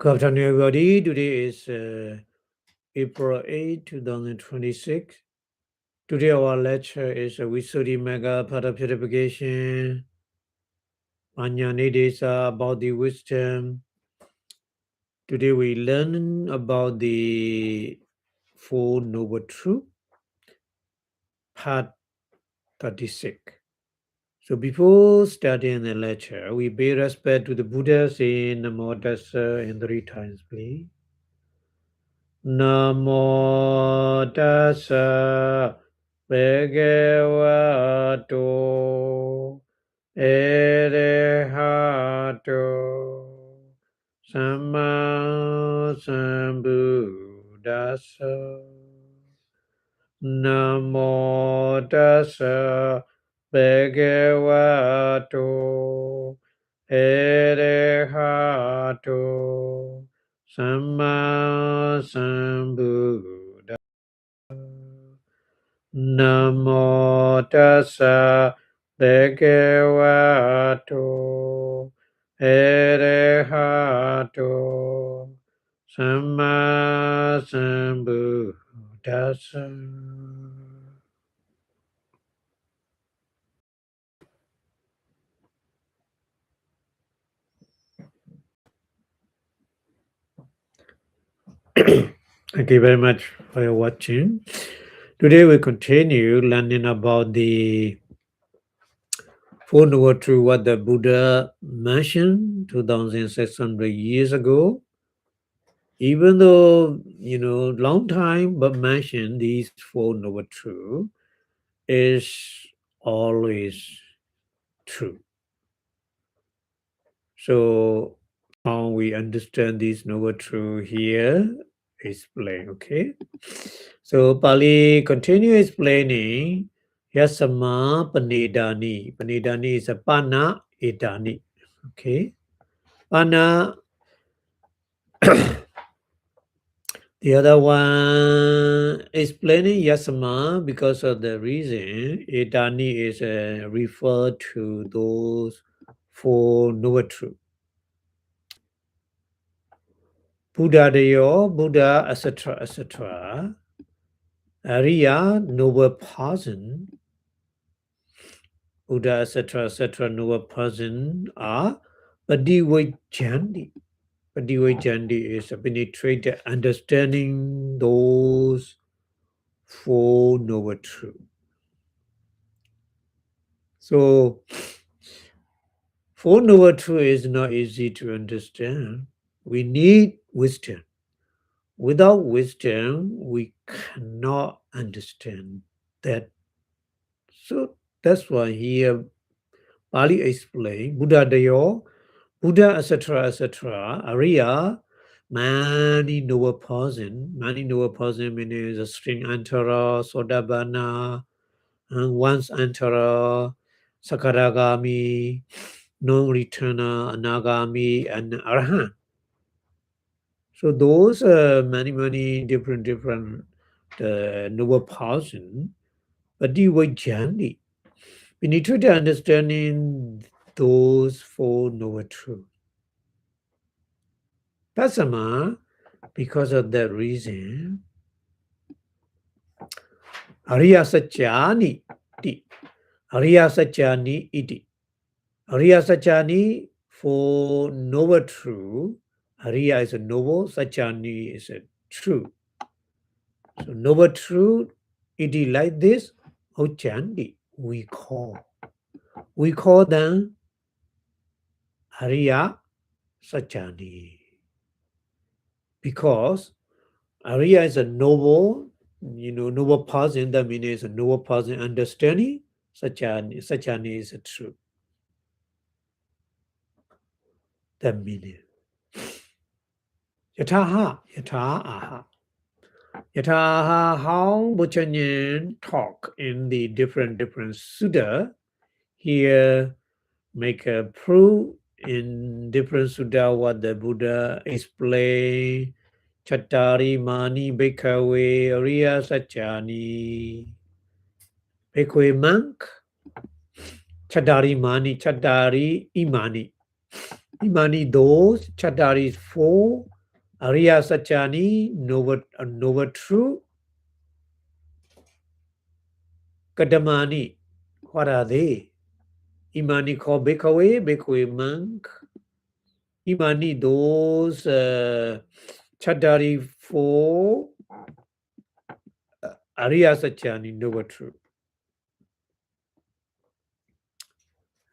Good afternoon, everybody. Today is April 8, 2026. Today our lecture is Visuddhimagga Part of Purification. It about the wisdom. Today we learn about the Four Noble Truths, Part 36. So before starting the lecture, we pay respect to the Buddha, say Namo Tassa in 3 times, please. Namo Tassa Bhagavato Arahato Samma Sambuddhassa. Namo Tassa Bhagavato Arahato Samma Sambuddhassa. Namo Tassa Bhagavato Arahato Samma Sambuddhassa. Thank you very much for your watching. Today we continue learning about the Four Noble Truths, what the Buddha mentioned 2,600 years ago. Even though, long time, but mentioned these Four Noble Truths is always true. So how we understand these Noble Truths here explain, okay? So Pali continue explaining Yasama Panidani. Panidani is a Pana Idani. Okay. Pana, the other one explaining Yasama because of the reason Idani is referred to those Four Noble Truths. Buddha Deyo, Buddha, etc., etc. Arya, noble person, Buddha, etc., noble person are Padivajandi. Padivajandi is a penetrated understanding those Four Noble Truths. So, Four Noble Truths is not easy to understand. We need wisdom. Without wisdom, we cannot understand that. So that's why here Pali explained Buddha Deyo, Buddha, etc., Arya, many noble person means a string antara, Sodabana, and once antara, Sakaragami, non-returner, Anagami, and Arahant. So those many different noble person, but the Vajjani. We need to understanding those Four Noble Truths. Pasama, because of that reason, Arya Satchani iti. Arya Satchani iti. Arya Satchani for Noble Truth. Arya is a noble, Satchani is a true. So Noble Truth, iti like this, Ochandi, we call. We call them Arya Satchani. Because Arya is a noble, noble person, that means it's a noble person understanding. Satchani is a truth. That meaning. Yataha, aha. Yataha, how Buchanyan talk in the different Sutta, here make a proof in different Sutta what the Buddha explained. Chattari mani bhikkhave Arya Satchani. Bhikkhave monk. Chattari mani, chattari imani. Imani those, chattari is four, Ariya Satchani, noble true. Kadamani, what are they? Imani ko Bhikkhave monk. Imani, those Chadari for Ariya Satchani, noble true.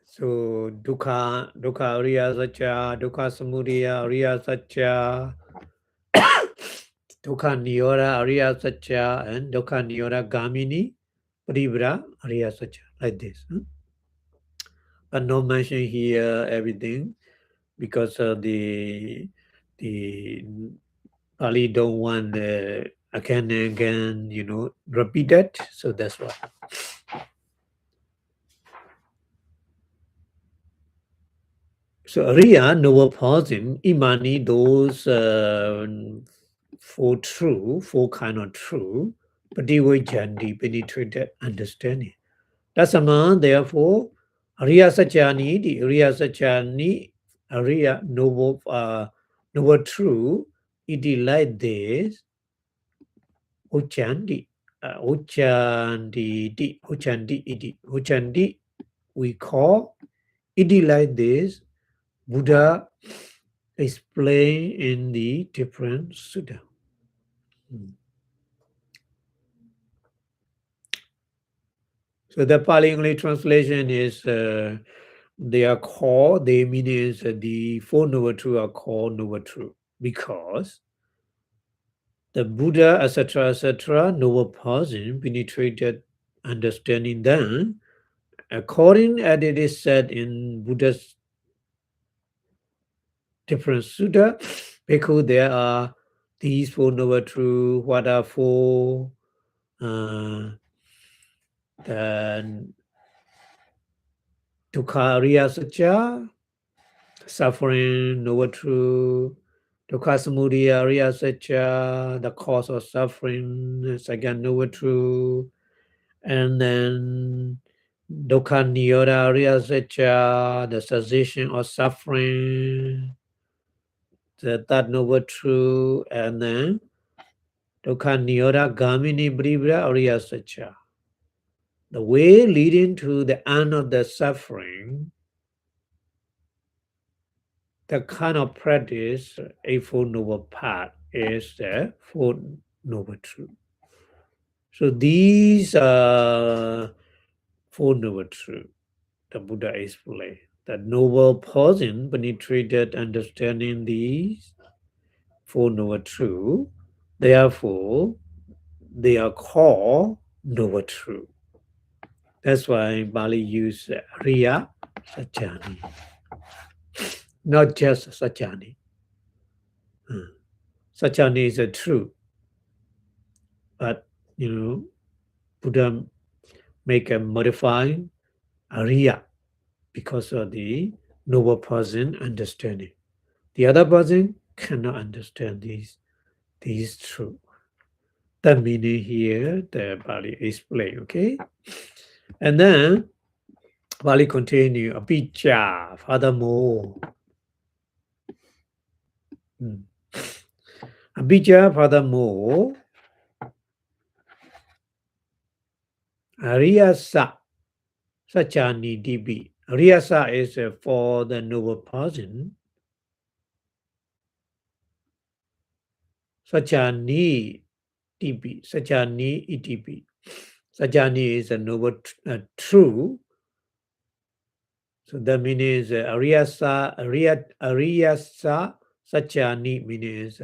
So Dukkha Ariya Satcha, Dukkha Samudaya Ariya Satcha, Dukkha Niyoda Ariya Satcha, and Dukkha Niyoda Gamini Paribra Ariya Satcha, like this. But not mention here everything because the Pali don't want again and again, repeat that. So that's why. So Ariya, noble person, Imani, those for kind of true, Padivajandi, penetrated understanding. That's a man, therefore, Ariya Satchani, the Ariya Satchani, Ariya, noble true, it is like this, Uchandi, Uchandi, we call, it is like this, Buddha explained in the different Sutta. So the Pali English translation is they are called, they mean is the Four Noble Truths are called Noble Truth because the Buddha, etc., noble person, penetrated understanding them. According as it is said in Buddha's different sutta, because there are these Four Noble Truths, what are four, then Dukkha Ariya Satcha, suffering, noble truth, Dukkha Samudaya Ariya Satcha, the cause of suffering, second noble truth, and then Dukkha Niyoda Ariya Satcha, the cessation of suffering, the third noble truth, and then Dukkha Niyoda Gamini Bribra Ariya Satcha, the way leading to the end of the suffering. The kind of practice, Eightfold Noble Path, is the Four Noble Truths. So these are Four Noble Truths the Buddha explained. The noble person penetrated understanding these Four Noble Truths. Therefore, they are called Noble Truths. That's why Bali used Riya Satchani, not just Satchani. Satchani is a truth, but Buddha make a modifying Ariya because of the noble person understanding. The other person cannot understand these truth. The meaning here, the Bali explain, okay? And then Bali continue, Abhidhamma, furthermore. Abhidhamma, furthermore, Ariyasa, Satchani Dibi. Ariyasa is for the noble person. Satchani Tipi, Satchani Itipi. Satchani is a noble true. So the meaning is Ariyasa Satchani means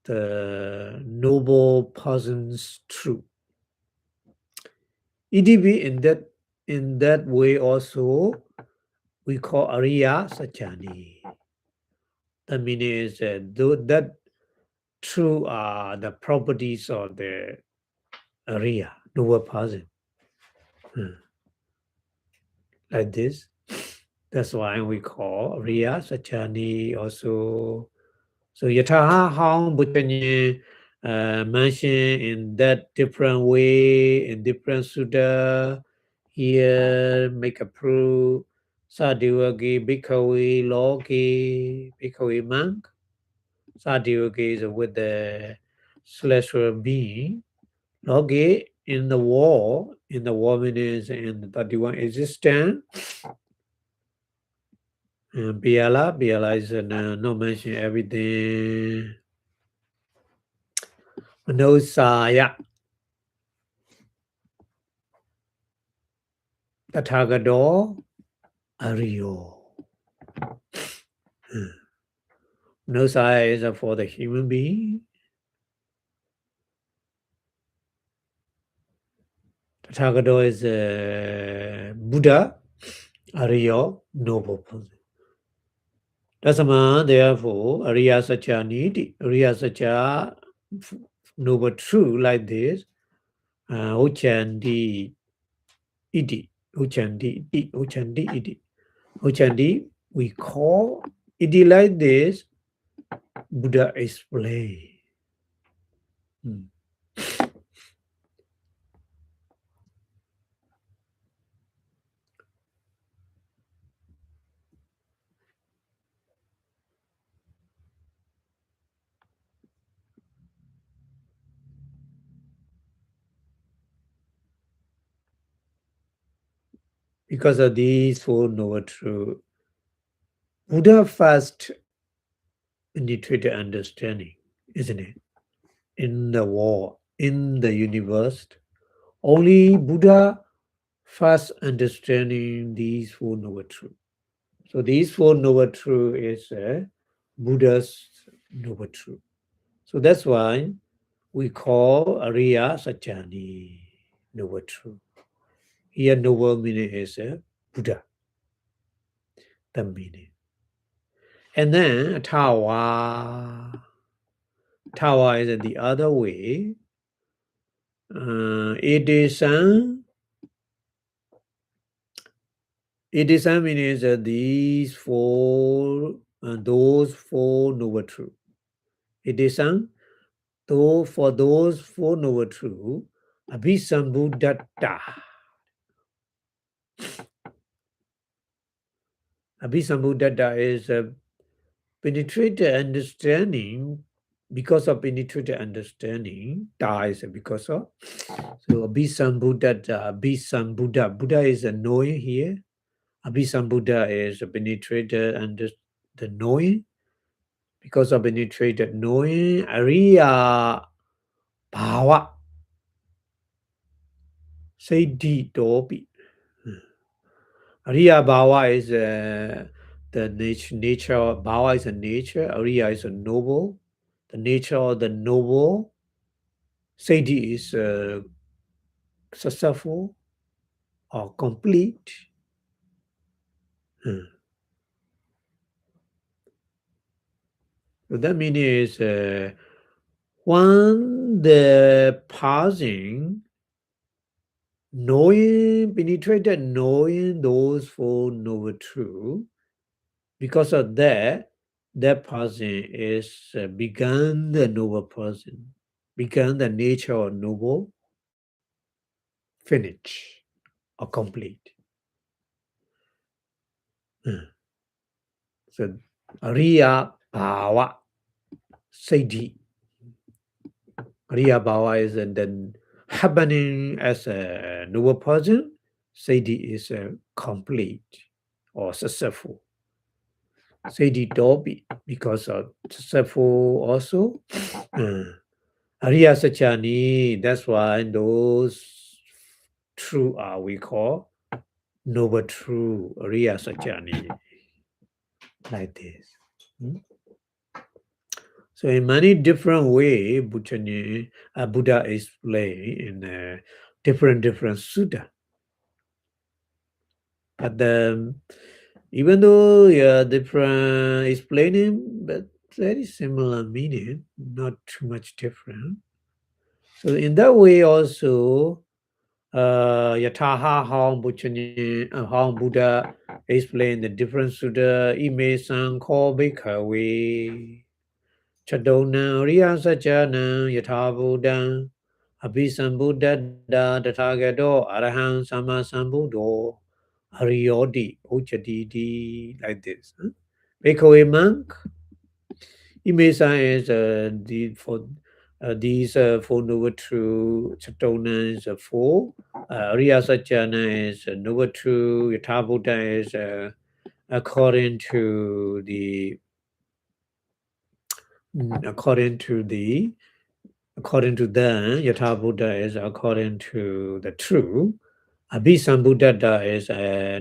the noble person's true. Itipi in that way also we call Ariya Satchani. The meaning is that true are the properties of the Ariya, noble person. Like this. That's why we call Ariya Satchani also. So Yataha Hong Bhutanyi mentioned in that different way, in different sutta. Here make a proof. Sadivagi Bhikkhave Loki Bhikkhave monk. Satyoke is with the celestial being. Loge in the war means in the 31 existence. And Biala is not mention everything. Manosaya, Tathagado, Ariyo. Manosaya is for the human being. Tathagado is Buddha, Ariyo, noble person. Dasama, therefore, Ariya Satya Niti, Ariya Satya, noble true like this, Uchandi Iti, Uchandi Iti, Uchandi Iti. Uchandi, we call Iti like this, Buddha explained. Because of these four noble truths, Buddha first penetrated understanding, isn't it? In the world, in the universe, only Buddha first understanding these four noble truths. So these four noble truths is Buddha's noble truth. So that's why we call Ariya Satyani noble truth. Here noble meaning is Buddha, the meaning. And then Tawa. Tawa is the other way. It is means these four, those four noble truths. It is though for those four noble truths, Abhisambuddhata. Abhisambuddhata is penetrated understanding. Because of penetrated understanding, Ta is because of. So Abhisambuddhata, Abhisambuddha. Buddha is a knowing here. Abhisambuddha is penetrated under the knowing. Because of penetrated knowing, Ariya Bhava. Siddhi Topi. Ariya Bhava is the nature. Bhava is a nature. Ariya is a noble. The nature of the noble. Siddhi is successful or complete. So that meaning is when the passing, knowing, penetrated knowing those four noble truths, because of that person is begun the noble person, begun the nature of noble, finish or complete. So Ariya Bhava Siddhi. Ariya Bhava is then happening as a noble person. Siddhi is complete or successful. Siddhi Topi, because of successful also. Ariya Satyani, that's why those true are we call noble true Ariya Satyani. Like this. So in many different ways, Buddha explained in different sutta. But even though different explaining, but very similar meaning, not too much different. So in that way also, Yataha how Buddha explained the different sutta, Ime Sankho Bhikkhave, Chadona Riya Sajana Yatha Buddha, Abhisambuddha Tathagado Arahang Sama Sambuddho, Hariyodi Uchadidi, like this. Bhikkhave monk, Imesa is these four noble true Chatona is 4. Riya Satchana is noble true. Yathabhuta is according to the according to the Yathabhuta is according to the true. Abhisambuddhata is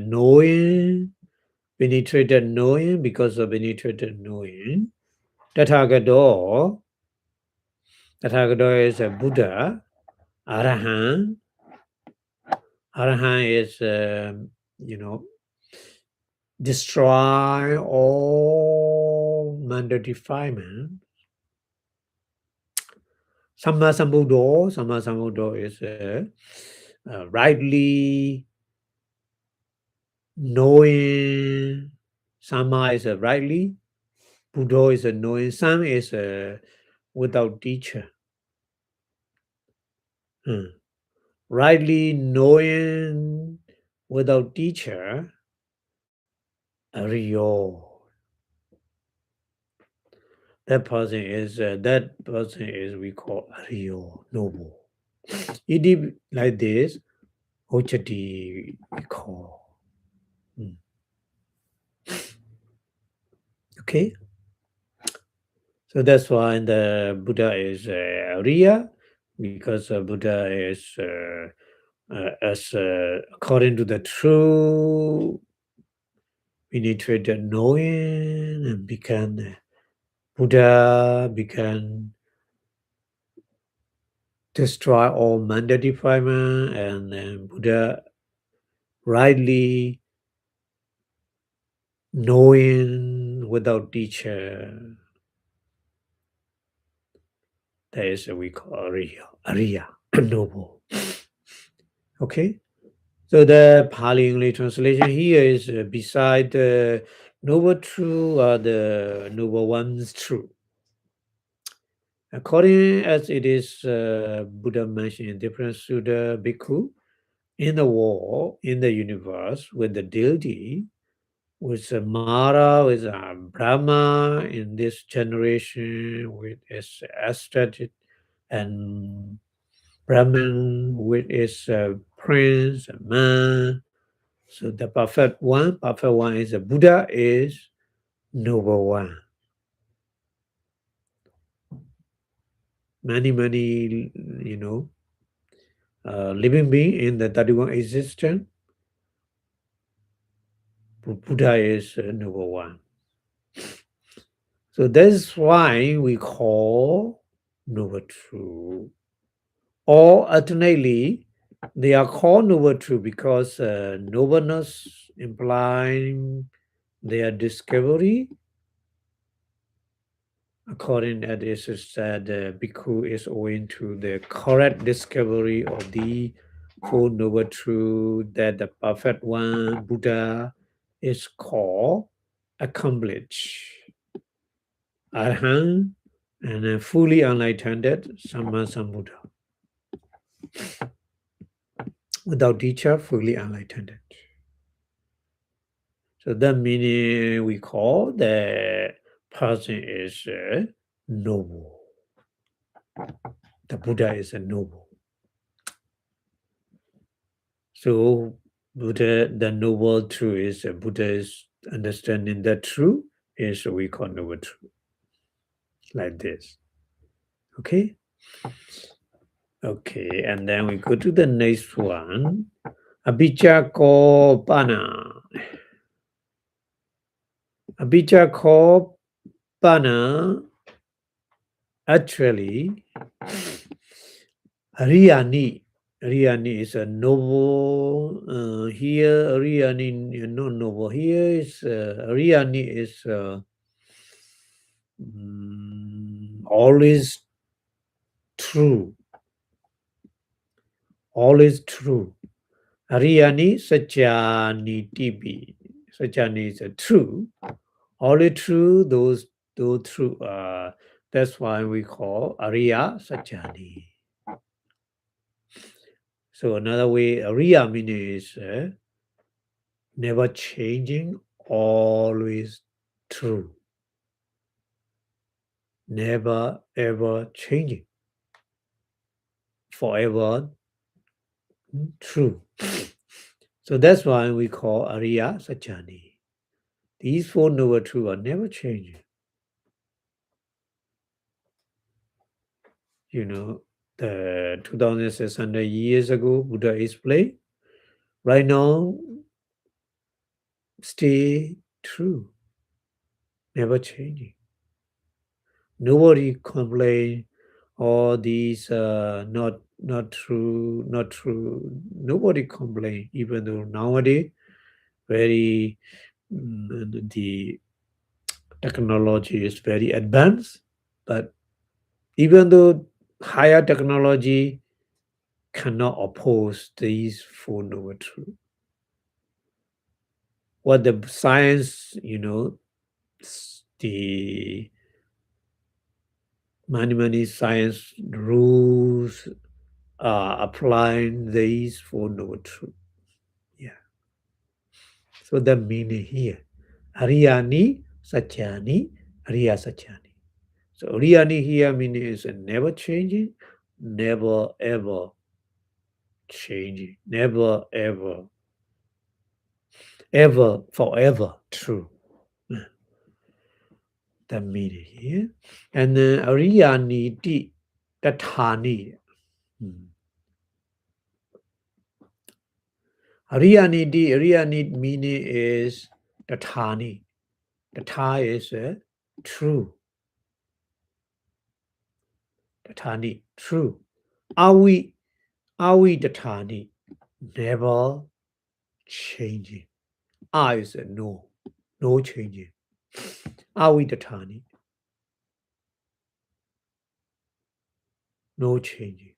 knowing, penetrated knowing because of penetrated knowing. Tathagata is a Buddha. Arahant is, destroy all mental defilement. Sammasambuddho is rightly knowing. Samma is rightly. Buddha is knowing. Sam is without teacher. Rightly knowing without teacher. Ariyo. That person is we call Ariyo, noble. It is like this. Ochati we call. Okay. So that's why the Buddha is Ariya, because Buddha is as according to the true penetrated knowing and become Buddha, become destroy all mental defilement, and then Buddha rightly knowing without teacher. That is we call Ariya, noble. Okay, so the Pali English translation here is beside the noble true are the noble ones true. According as it is Buddha mentioned in different Sutta Bhikkhu, in the world, in the universe, with the deity, with Mara, with Brahma in this generation, with its aesthetic, and Brahman with its prince, and man. So the perfect one is the Buddha is noble one. Many, living being in the 31 existence, Buddha is noble one. So that's why we call noble true. Or alternately, they are called noble true because nobleness implying their discovery. According as it is said, Bhikkhu is owing to the correct discovery of the Four Noble Truths that the perfect one, Buddha, is called accomplished. Arhan, and fully enlightened Samma Sambuddha. Without teacher, fully enlightened. So that meaning we call the person is noble. The Buddha is a noble. So Buddha, the noble truth is Buddha is understanding that truth is we call noble truth. Like this. Okay? Okay, and then we go to the next one. Abhidhamma. Abhidhamma actually Riyani is a noble. Here Riyani not noble. Here is Riyani is always true. Always true. Riyani Satyani Tibi. Satyani is true. Only true, those true. That's why we call Ariya Satyani. So another way, Ariya meaning is never changing, always true. never ever changing, forever true. So that's why we call Ariya Satchani. These Four Noble Truths are never changing. You know, the 2,600 years ago, Buddha explained, right now, stay true, never changing. Nobody complain, all these not true, not true. Nobody complain, even though nowadays very the technology is very advanced, but even though higher technology cannot oppose these Four Noble Truths. What the science, the many science rules are applying these Four Noble Truths. Yeah. So the meaning here, Ariyani Satyani, Ariya Satyani. So Ariyani here meaning is never changing, never ever changing, never ever forever true. The meaning here. And then Ariyani Di Tathani. Ariyani meaning is Tathani. Tatha is true. Tathani, true. Are we Tathani? Never changing. Is no changing. Are we Tathani? No changing.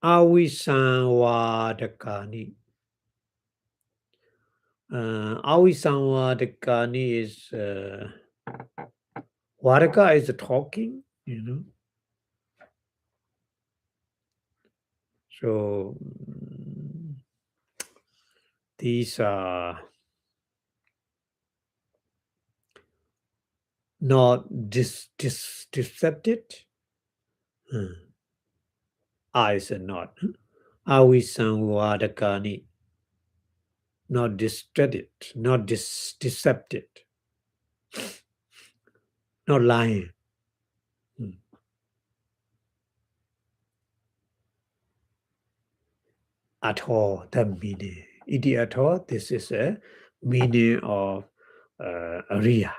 Are we Sanwadakani? Avi Sanwadakani is Vadaka is talking, So these are not deceptive. Is not. Avi Sanwadakani. Not distorted, not deceptive, not lying. At all, that meaning. Iti at all, this is a meaning of Ariya.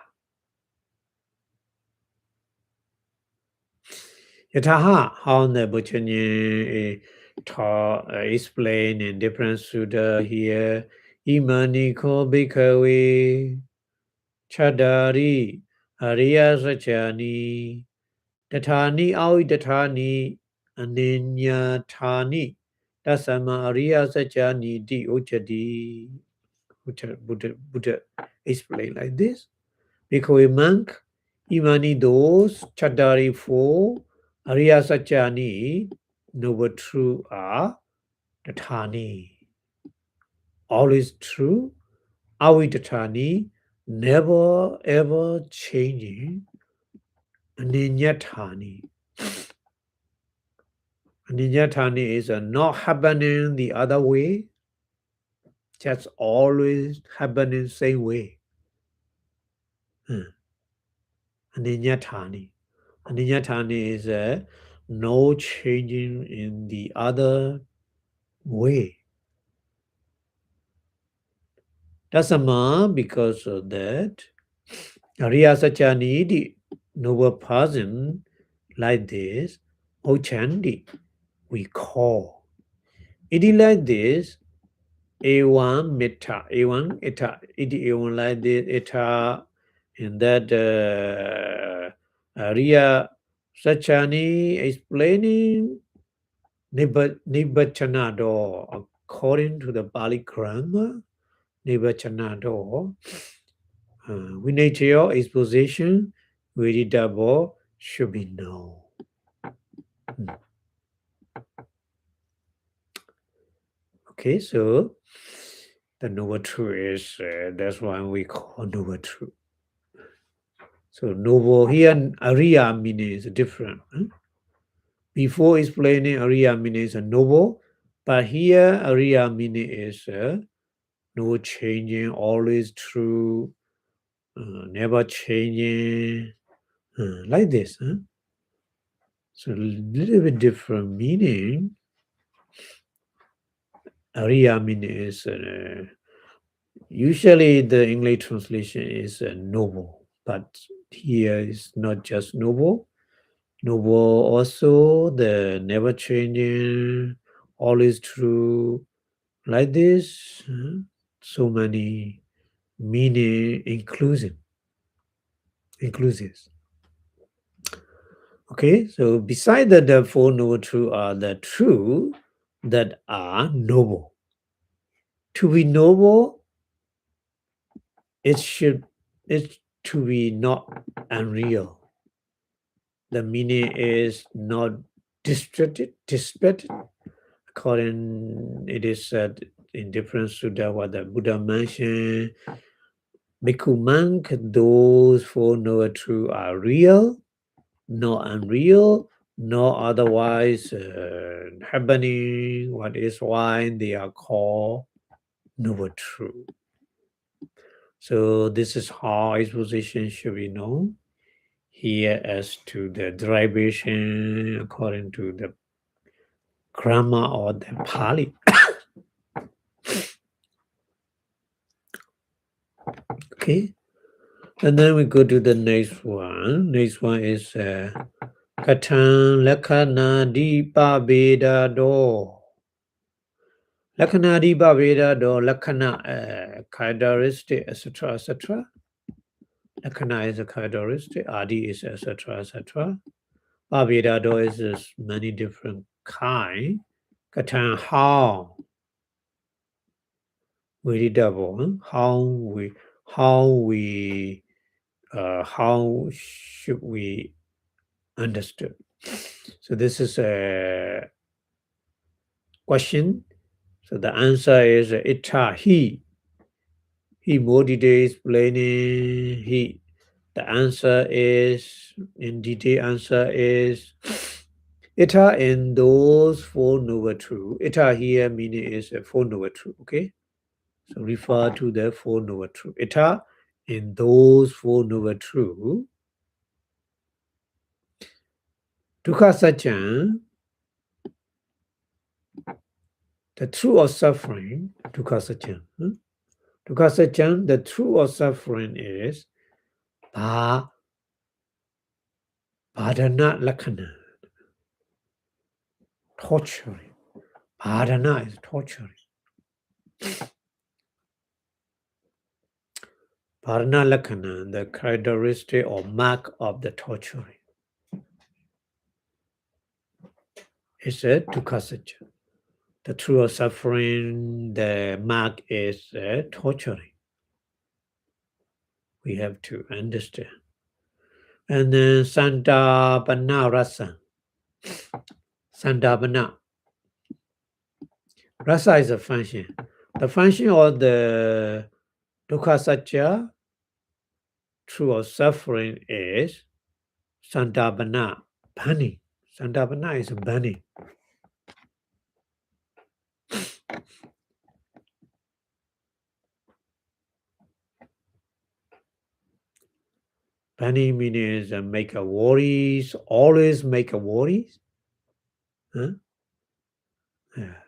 Yataha, how the Buchani explain in different sutta here. Imani ko bhikkhave chadari Ariya Sachani Tatani avi tatani aninyatani tasama Ariya Sachani di uchadi. Buddha explain like this. Bhikkhave monk, imani those chadari four Ariya Sachani noble true are tatani. Always true, avitatani, never ever changing, aninyatani. Aninyatani is not happening the other way, just always happening same way. Aninyatani. Aninyatani is no changing in the other way. Tasama, because of that, Ariya Sachani, the noble person like this, Ochandi, we call. It is like this, A1 metta, A1 eta, it is A1 like this, eta, in that Ariya Sachani explaining Vipassanā door, according to the Pali grammar, Vipassanā door, Vinaya exposition, Viridabha should be known. Okay, so the noble truth is, that's why we call noble truth. So noble here, Ariya meaning is different. Before explaining Ariya meaning is noble, but here Ariya meaning is no changing, always true, never changing, like this. So a little bit different meaning. Ariya meaning is usually the English translation is noble, but here is not just noble. Noble also the never changing, always true, like this. So many meaning inclusives. Okay, so beside that, the four noble truths are the truth that are noble. To be noble, it's to be not unreal. The meaning is not distorted. According, it is said in different Sutta what the Buddha mentioned. Bhikkhu monk, those four noble truths are real, not unreal, nor otherwise happening. What is why they are called noble truth. So this is how exposition should be known. Here as to the derivation according to the grammar or the Pali. Okay, and then we go to the next one. Next one is Katan Lakhana Dipa Veda Do. Lakhana Dipa Veda Do, Lakhana characteristic, etc. etc. Lakhana is a characteristic, Adi is etc. etc. Veda Do is many different kind. Katan how we double, how should we understood? So this is a question. So the answer is ita he. He more detail explaining he. The answer is in detail. Answer is ita in those four noble truths. Ita here meaning is a four noble truths. Okay. So refer to the four noble truths. Ita in those four noble truths. Dukkha Satchan, the truth of suffering, Dukkha Satchan. Dukkha Satchan, the truth of suffering is Badhana Lakhana, torturing. Badhana is torturing. Badhana Lakhana, the characteristic or mark of the torturing. It's a Dukkha Satchan. The truth of suffering, the mark is torturing. We have to understand. And then Sandabhana Rasa. Sandabhana. Rasa is a function. The function of the Dukkha Satya, truth of suffering, is Sandabhana, burning. Sandabhana is burning. Burning means make a worries, always make a worries. Huh? Yeah.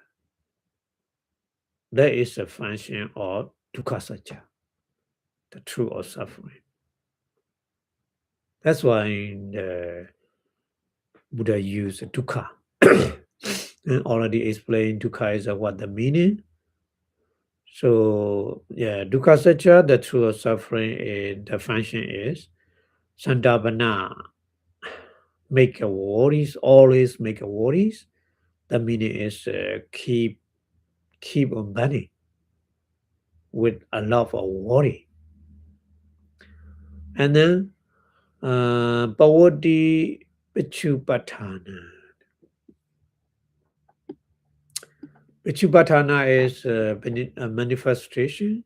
That is a function of Dukkha Satya, the truth of suffering. That's why the Buddha used dukkha. And already explained dukkha is what the meaning. So yeah, dukkha satya, the truth of suffering, the function is sandabhana, make a worries, always make a worries. The meaning is keep on burning with a lot of worry. And then Bhavati Pichupatthana. Pichupatthana is a manifestation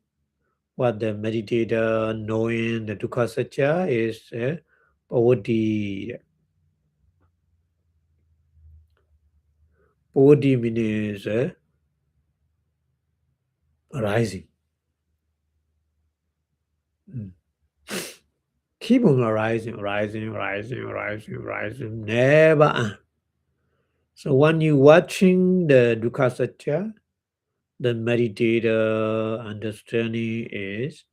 what the meditator knowing the dukkha satya is pavati. Pavati means arising. Keep on arising, never end. So when you watching the dukkha satya, the meditator understanding is,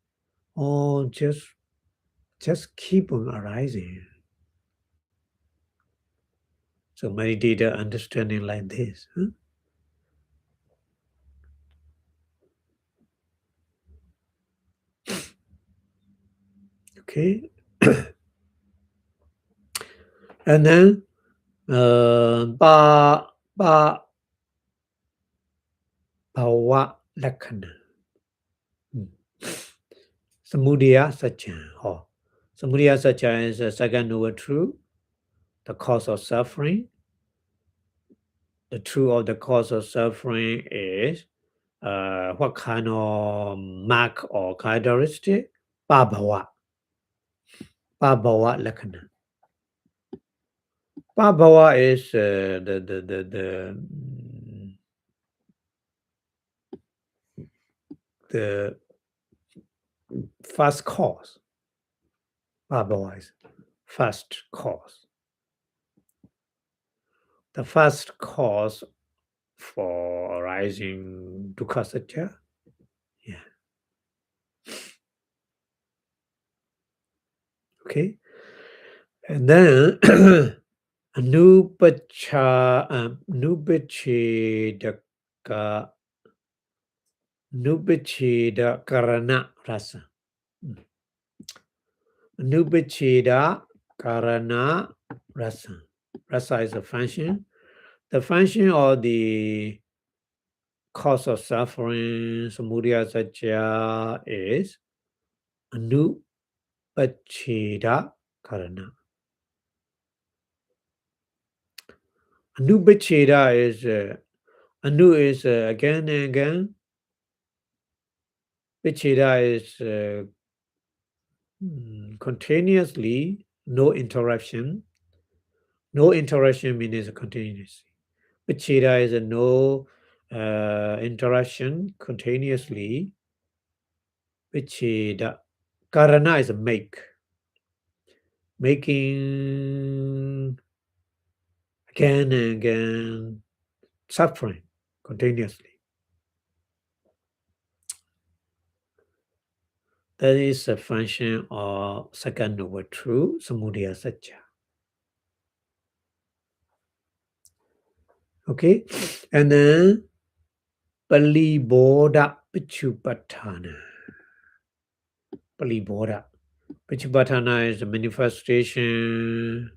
oh, just keep on arising. So meditator understanding like this. Okay. And then bhava lakhana. Samudaya satya. Oh. Samudaya satya is the second noble truth, the cause of suffering. The truth of the cause of suffering is what kind of mark or characteristic? Pabhava. Pabhava lakhana. Pabhava is the first cause. Pabhava is first cause. The first cause for arising dukkha satya. Yeah. Okay. And then Nupacheda karana rasa. Nupacheda karana rasa. Rasa is a function. The function of the cause of suffering, samudaya satya, is anupacheda karana. Anupacheda is anu is again and again. Vicheda is continuously, no interruption. No interruption means continuously. Vicheda is a no interruption continuously. Vicheda. Karana is a make. Making again and again suffering continuously. That is a function of second noble truth, samudaya satya. Okay, and then Palibodha Pichupatthana. Palibodha. Pichupatthana is the manifestation.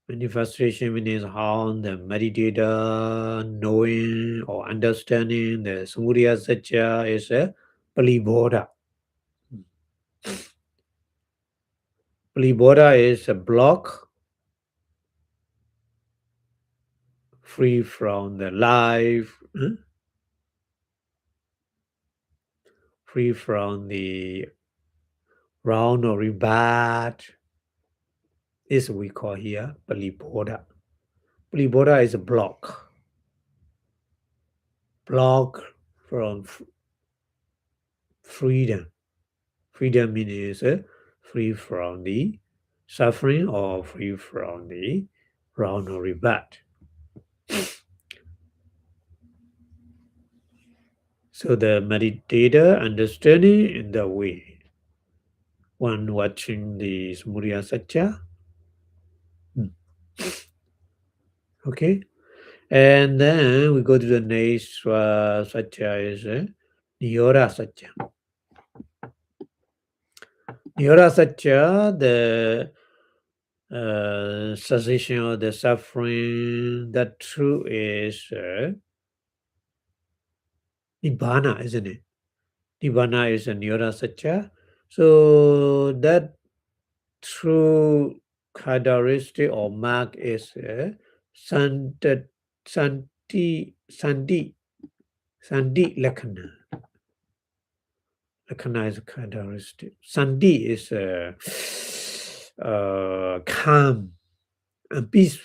Manifestation means how the meditator knowing or understanding the samudaya satya is a Palibodha. Palibodha is a block free from the life, free from the round or rebirth. This we call here Palibodha. Palibodha is a block. Block from freedom. Freedom means free from the suffering or free from the round or rebirth. So the meditator understanding in the way, one watching the samudaya satya. Okay, and then we go to the next satya is Nirodha satya. Nirodha satya, the cessation of the suffering, that true is Nibbana, isn't it? Nibbana is a Nirodha satya. So that true characteristic or mark is Sandi Lakhana. Lakhana is a characteristic. Sandhi is calm and peace.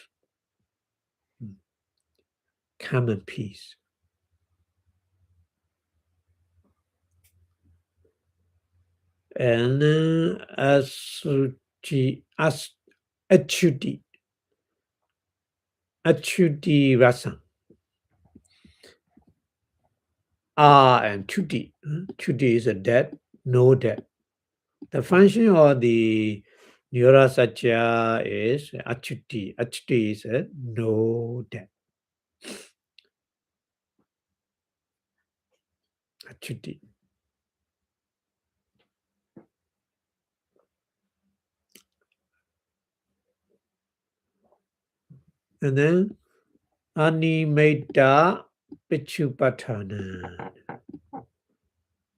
Calm and peace. And Asuchi, Achuti. Achuti rasa. And Chuti. Chuti is a dead, no dead. The function of the Neura Satya is Achuti. Achuti is a no dead. Achuti. And then Animeta Pichupatana.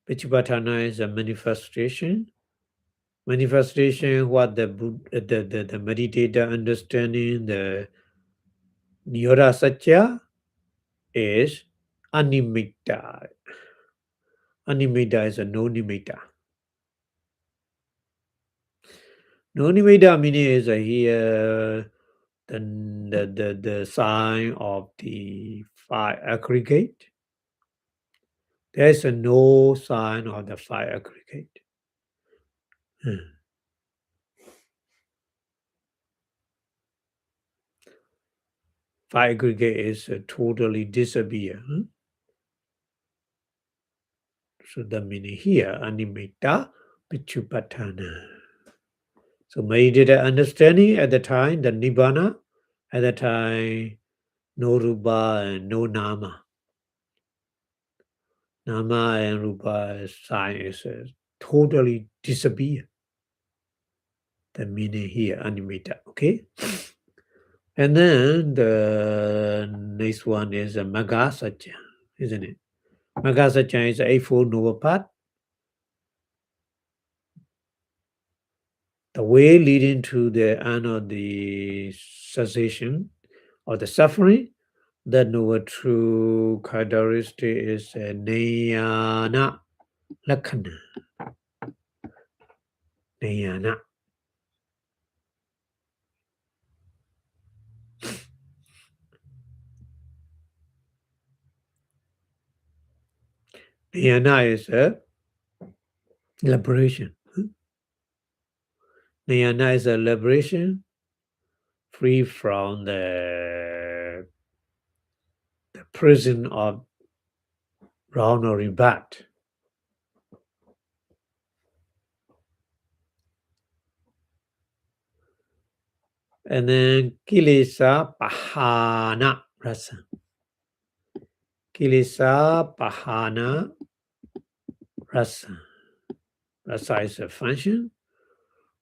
Pichupatana is a manifestation. Manifestation, what the meditator understanding the Nyora Satya is Animita. Animita is a no-nimitta. No-nimitta meaning is here the sign of the five aggregate. There is no sign of the five aggregate. Five aggregate is totally disappear. So the meaning here, Animita Pichupatana. So meditated understanding at the time, the Nibbana, at the time, no Rupa and no Nama. Nama and Rupa sign is totally disappear. The meaning here, Animita, okay? And then the next one is a Magasatya, isn't it? Magasatya is Eightfold Noble Path. The way leading to the end of the cessation or the suffering, the noble true characteristic is Nayana Lakhana. Nayana. Nayana is a liberation. Nayana is a liberation free from the prison of round or rebut. And then Kilesa Pahana Rasa. Kilesa Pahana Rasa. Rasa is a function.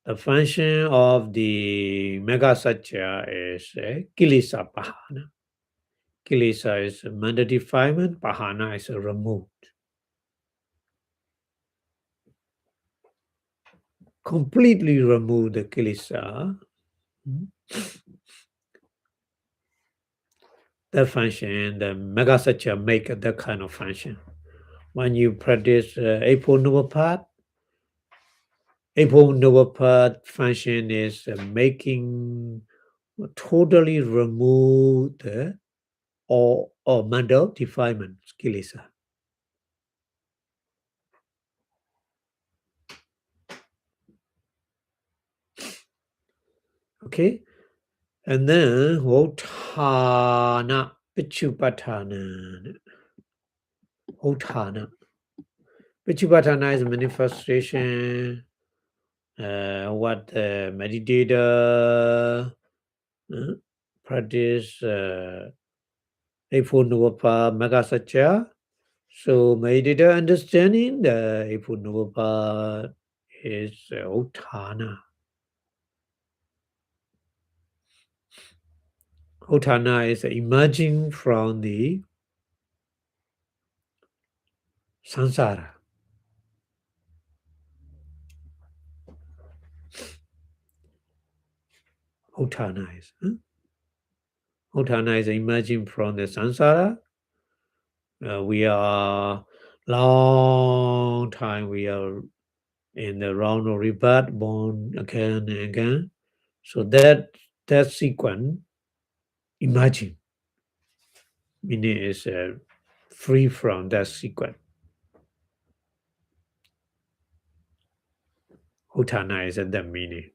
The function of the Mega Satya is Kilesa Pahana. Kilesa is a mental defilement, Pahana is a removed. Completely remove the Kilesa. That function, the Mega Satya make that kind of function. When you practice Eightfold Noble Path, Eightfold Noble Path function is making totally remove the or mental defilement, Kilesa. Okay, and then Votana Pichupatana. Votana. Pichupatana is a manifestation. What the meditator practice Eightfold Noble Path Mega Satya. So meditator understanding the Eightfold Noble Path is Uttana. Uttana is emerging from the samsara. Uttana is. Uttana is emerging from the samsara. We are long time we are in the round of rebirth, born again and again. So that sequence, imagine, meaning is free from that sequence. Utthana is at that meaning.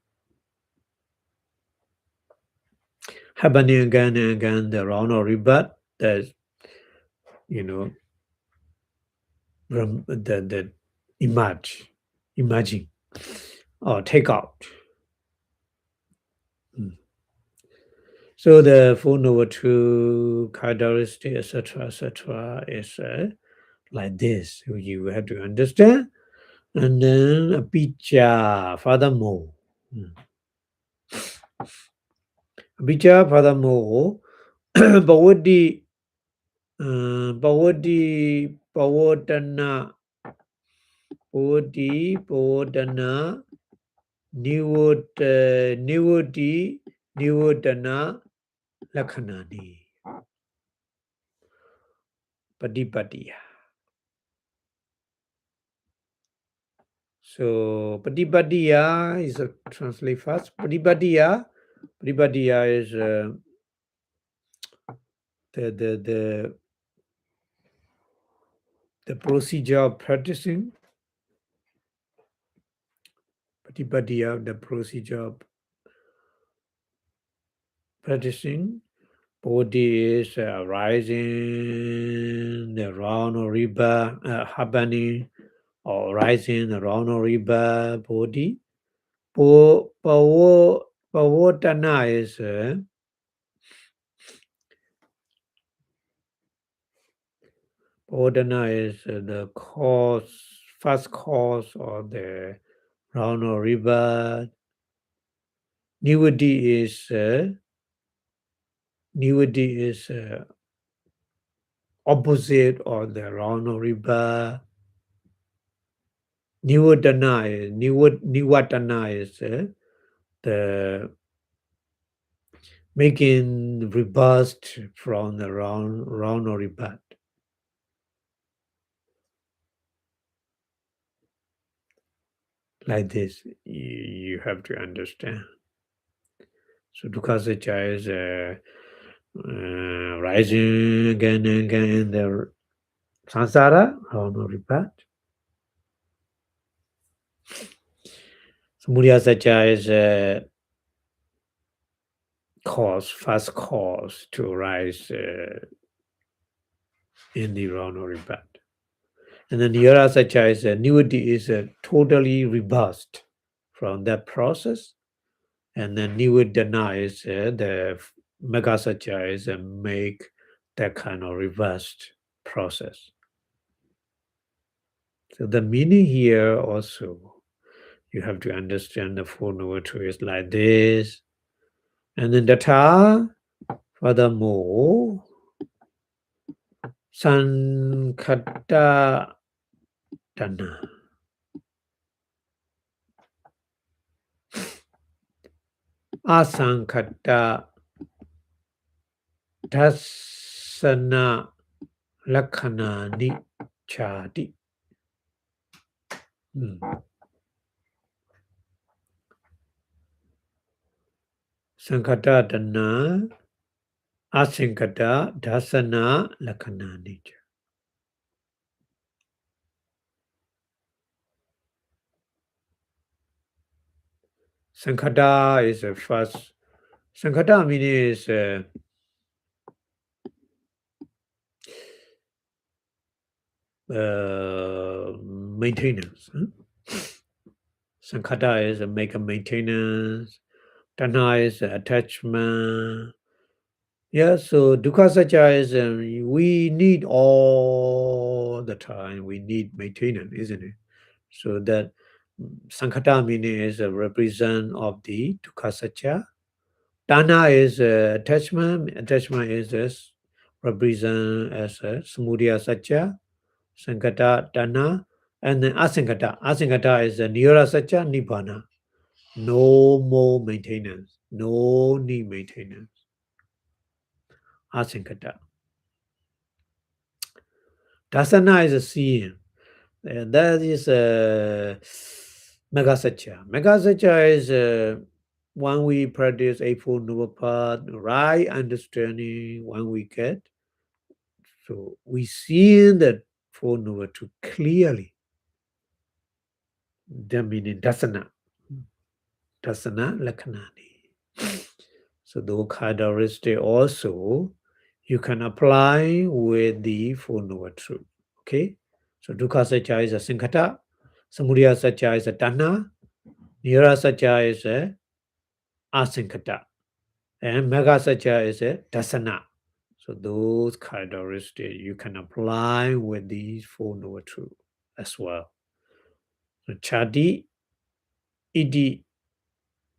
Happening again and again, the round of rebirth, that the imagine, or take out. So the Four Noble Truth characteristic, etc., is like this. You have to understand. And then Abhidhamma, furthermore. Abhidhamma, furthermore, Bhavati, Pavodana, Nivodana, Lakhanani, Patipatiya. So Patipatiya is a translate first. Patipatiya is the procedure of practicing. Patipatiya, the procedure of practicing. Bodhi is rising, the round or rebirth, happening, or rising, the round or rebirth, Bodhi. Pavodana is the cause, first cause of the round or rebirth. Nivadi is opposite of the round or rebirth. Nivatana is the making rebirth from the round or rebirth. Like this, you have to understand. So Dukkha Satya is rising again and again in the samsara, round or rebirth. Samudaya Satya is first cause to rise in the round or rebirth. And then Niyara Satya is Nivati is totally rebirthed from that process. And then Nivedana is the Mega Satya is make that kind of reversed process. So the meaning here also, you have to understand the Four Noble Truths is like this. And then Datha, furthermore, Sankata Dana. Asankata Dasana Lakhanani Chadi. Sankata Dana Asinkata Dasana Lakhanani. Sankata is the first. Sankata meaning is maintenance. Sankata is a make a maintenance. Tanha is attachment. Yeah, so Dukkha Satya is we need all the time. We need maintenance, isn't it? So that Sankata meaning is a represent of the Dukkha Satya. Dana is attachment. Attachment is represent as a Samudaya Satya. Sankata, Dana, and then Asankata. Asankata is a Niyara Satya, Nibbana. No more maintenance. No need maintenance. Asankata. Dasana is a seeing. And that is a Megasatya. Megasatya is when we practice Eightfold Noble Path, right understanding when we get. So we see the Four Noble Truth clearly. That meaning Dasana. Dasana Lakhanani. So those characteristics also you can apply with the Four Noble Truth. Okay? So Dukkha Satya is a Sankhata, Samudaya Satya is a Tanha, Nirvana Satya is a Asankhata, and Mega Satya is a Dasana. So those characteristics you can apply with these Four Noble Truths as well. So Chati, Iti,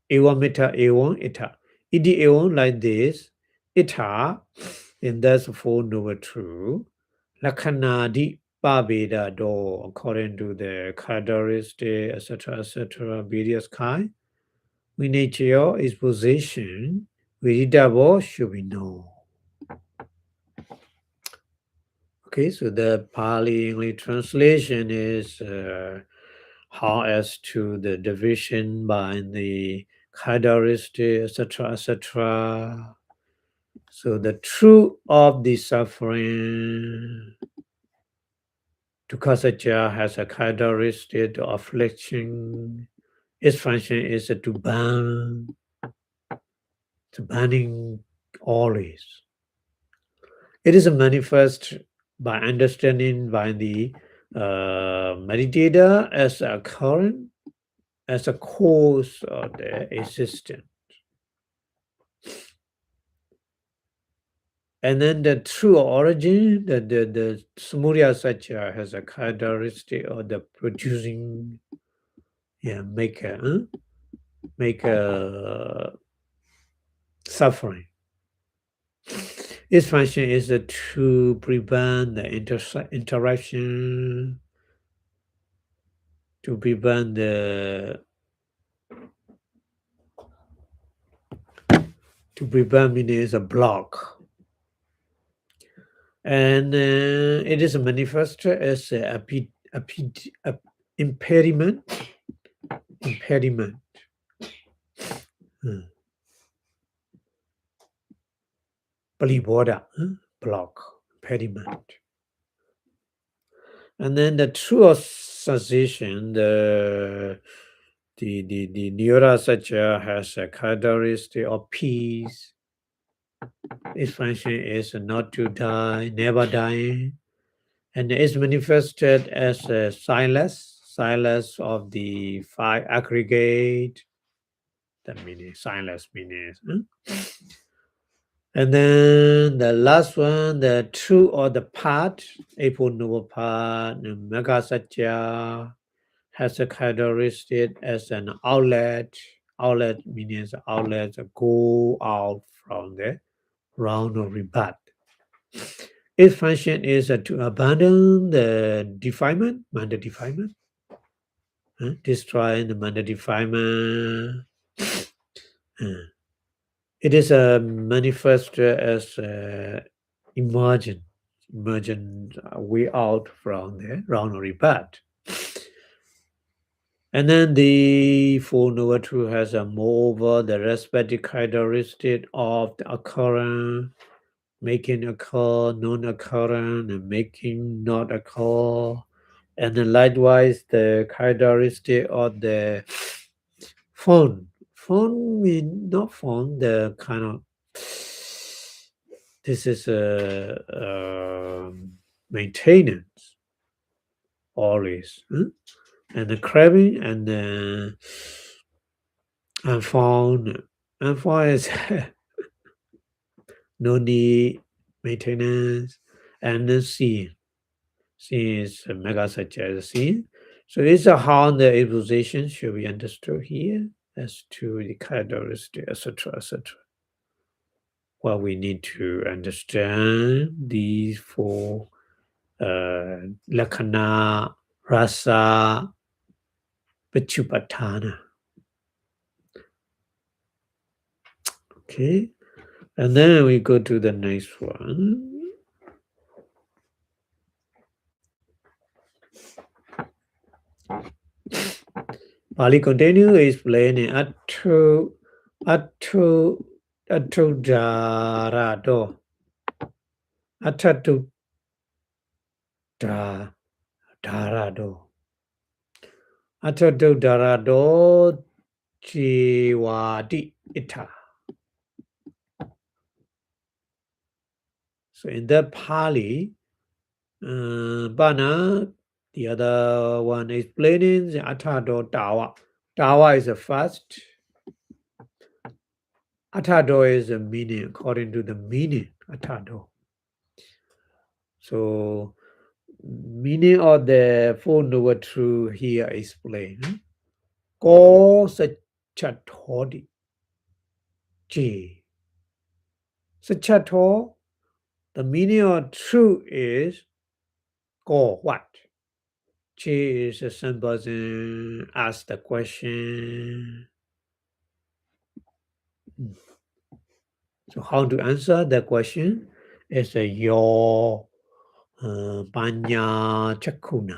Evam Ita, Evam Ita. Iti Evam like this, Ita, and that's Four Noble Truths. Lakhanadi Pabeda do according to the characteristic, etc., various kind. Miniature is position. Viridabo should be known. Okay, so the Pali English translation is how as to the division by the characteristic, etc. So the truth of the suffering. Dukkha Satya has a characteristic of affliction. Its function is to burn, to burning always. It is manifest by understanding by the meditator as a current, as a cause of the existence. And then the true origin, the Samudaya Satya has a characteristic of the producing, make a suffering. Its function is to prevent the interaction, to prevent the means a block, and it is manifested as a impediment. Paliboda, block, impediment. And then the true sensation, the Nirvana Satya has a characteristic of peace. Its function is not to die, never dying, and is manifested as a silence of the five aggregate. That means silence means. And then the last one, the true or the part, Eightfold Noble Path, Mega Satya has a characteristic as an outlet. Outlet means outlet go out from the round of rebirth. Its function is to abandon the defilement, manda defilement, destroy the manda defilement. It is manifested as emergent way out from the round of rebirth. And then the Four Noble Truth has moreover the respective characteristic of the occurrence, making occur, non-occurrent, and making not occur. And then likewise the characteristic of the form. Form means not form, the kind of, this is a maintenance always. And the craving and found is no need maintenance, and then seeing. Seeing is a mega such as seeing. So it's a how the position should be understood here as to the characteristic, etc. Well, we need to understand these four lakkhana, rasa, pachupatthana. Okay, and then we go to the next one. Pali continue explaining Attudharado. Attudharado. Attudharado Jiwadi Ita. So in the Pali, Bana, the other one explaining the Attado Dawa. Dawa is the first. Attado is the meaning, according to the meaning, Attado. So, meaning of the Four Noble Truths here explained. Ko Sachathodi Ji. Sachatho, the meaning of truth is Ko what? Chi is a simple person ask the question. So how to answer the question is a your Panya Chakuna.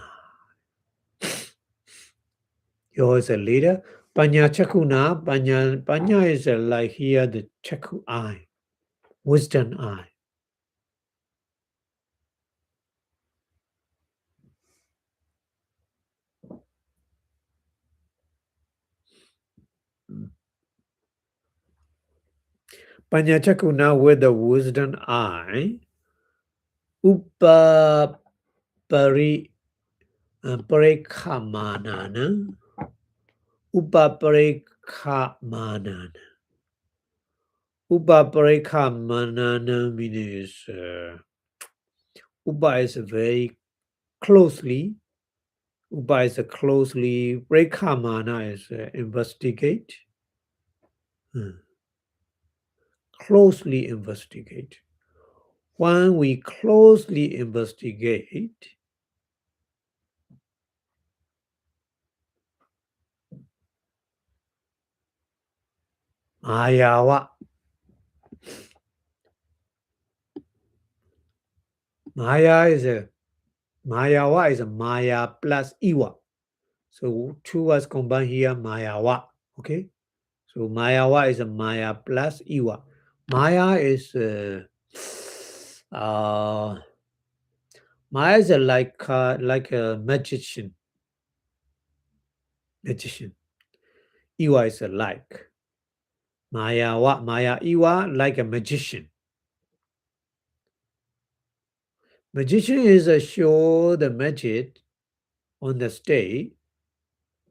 Your is a leader. Panya Chakuna, Panya is like here the Chaku eye, wisdom eye. Panya Chakuna with the wisdom eye. Upa Parekamanana. Upa Parekamanana. Upa Parekamanana means Upa is very closely. Upa is closely. Prekamana is investigate. Closely investigate. When we closely investigate, Mayawa. Mayawa is a Maya plus Iwa. So two words combined here, Mayawa. Okay? So Mayawa is a Maya plus Iwa. Maya is Maya is like a magician. Iwa is like. Maya Iwa like a magician. Magician is a show the magic on the stage.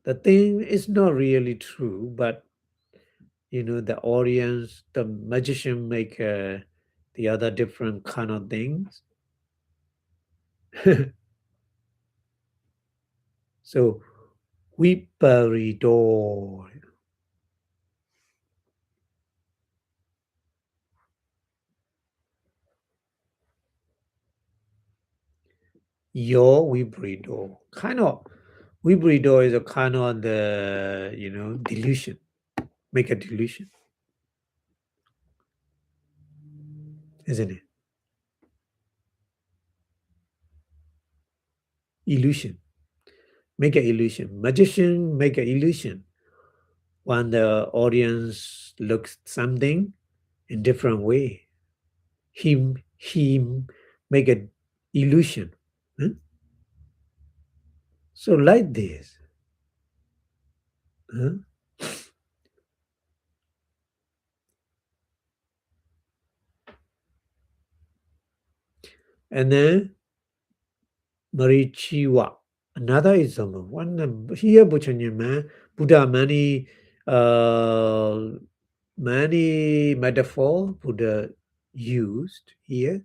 The thing is not really true, but the audience, the magician make the other different kind of things. So Viparido. Your Vibrido. Kind of Vibrido is a kind of the delusion. Make a delusion. Isn't it? Illusion. Make an illusion. Magician make an illusion. When the audience looks something in different way. He make an illusion. Huh? So like this. Huh? And then Marichiwa. Another example. One here Buddha many metaphor Buddha used here.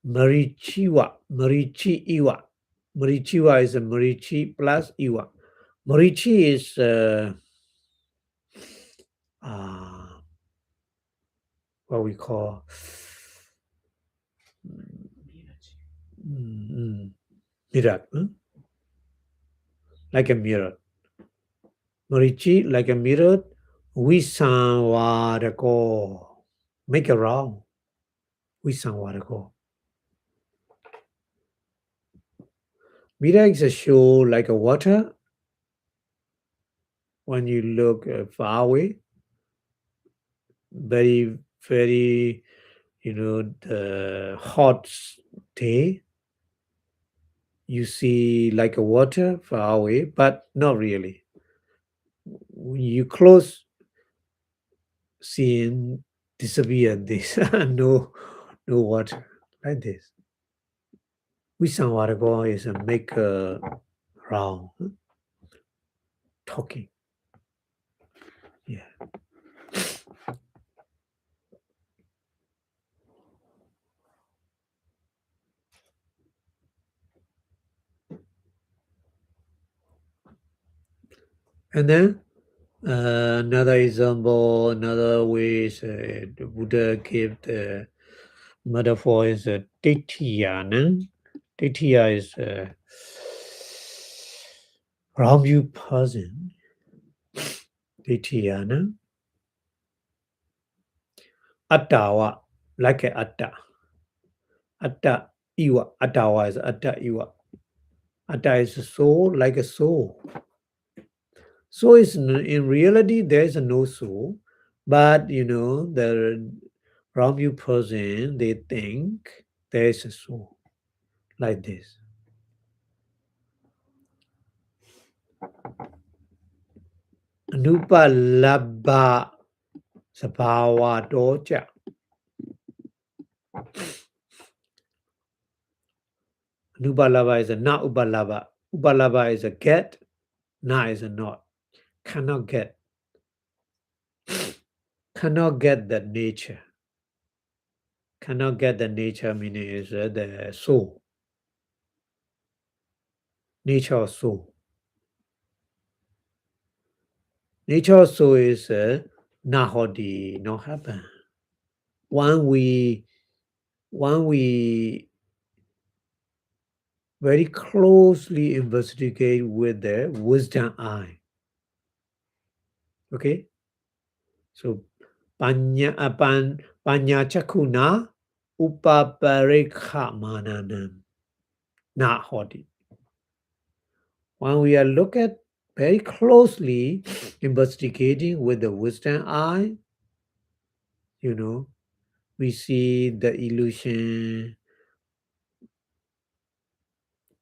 Marichiwa. Marichi Iwa. Marichiwa is a Marichi plus Iwa. Marichi is what we call mirror. Like a mirror. Marichi, like a mirror. Visanwadako. Make a round. Visanwadako. Mira is a show like a water when you look far away, very, very, the hot day. You see like a water far away, but not really. When you close, seeing disappear this, no water like this. Vipassanā is a make round talking. Yeah. And then another example, another way is the Buddha gave the metaphor is a Ditthiyana. Ditthya is a wrong view person. Ditthiyana. Attawa, like a atta. Atta iwa. Attawa is atta iwa. Atta is a soul, like a soul. So is in reality there is no soul, but the wrong view person they think there is a soul, like this. Anupalabha sabhava doja. Anupalabha is a not upalabha. Upalabha is a get, na is a not. Cannot get. Cannot get that nature. Cannot get the nature meaning is the soul. Nature of soul. Nature of soul is not hodi, not happen. When we very closely investigate with the wisdom eye. Okay? So panya chakuna upaparikha mananam. Not hodi. When we are look at very closely investigating with the wisdom eye, we see the illusion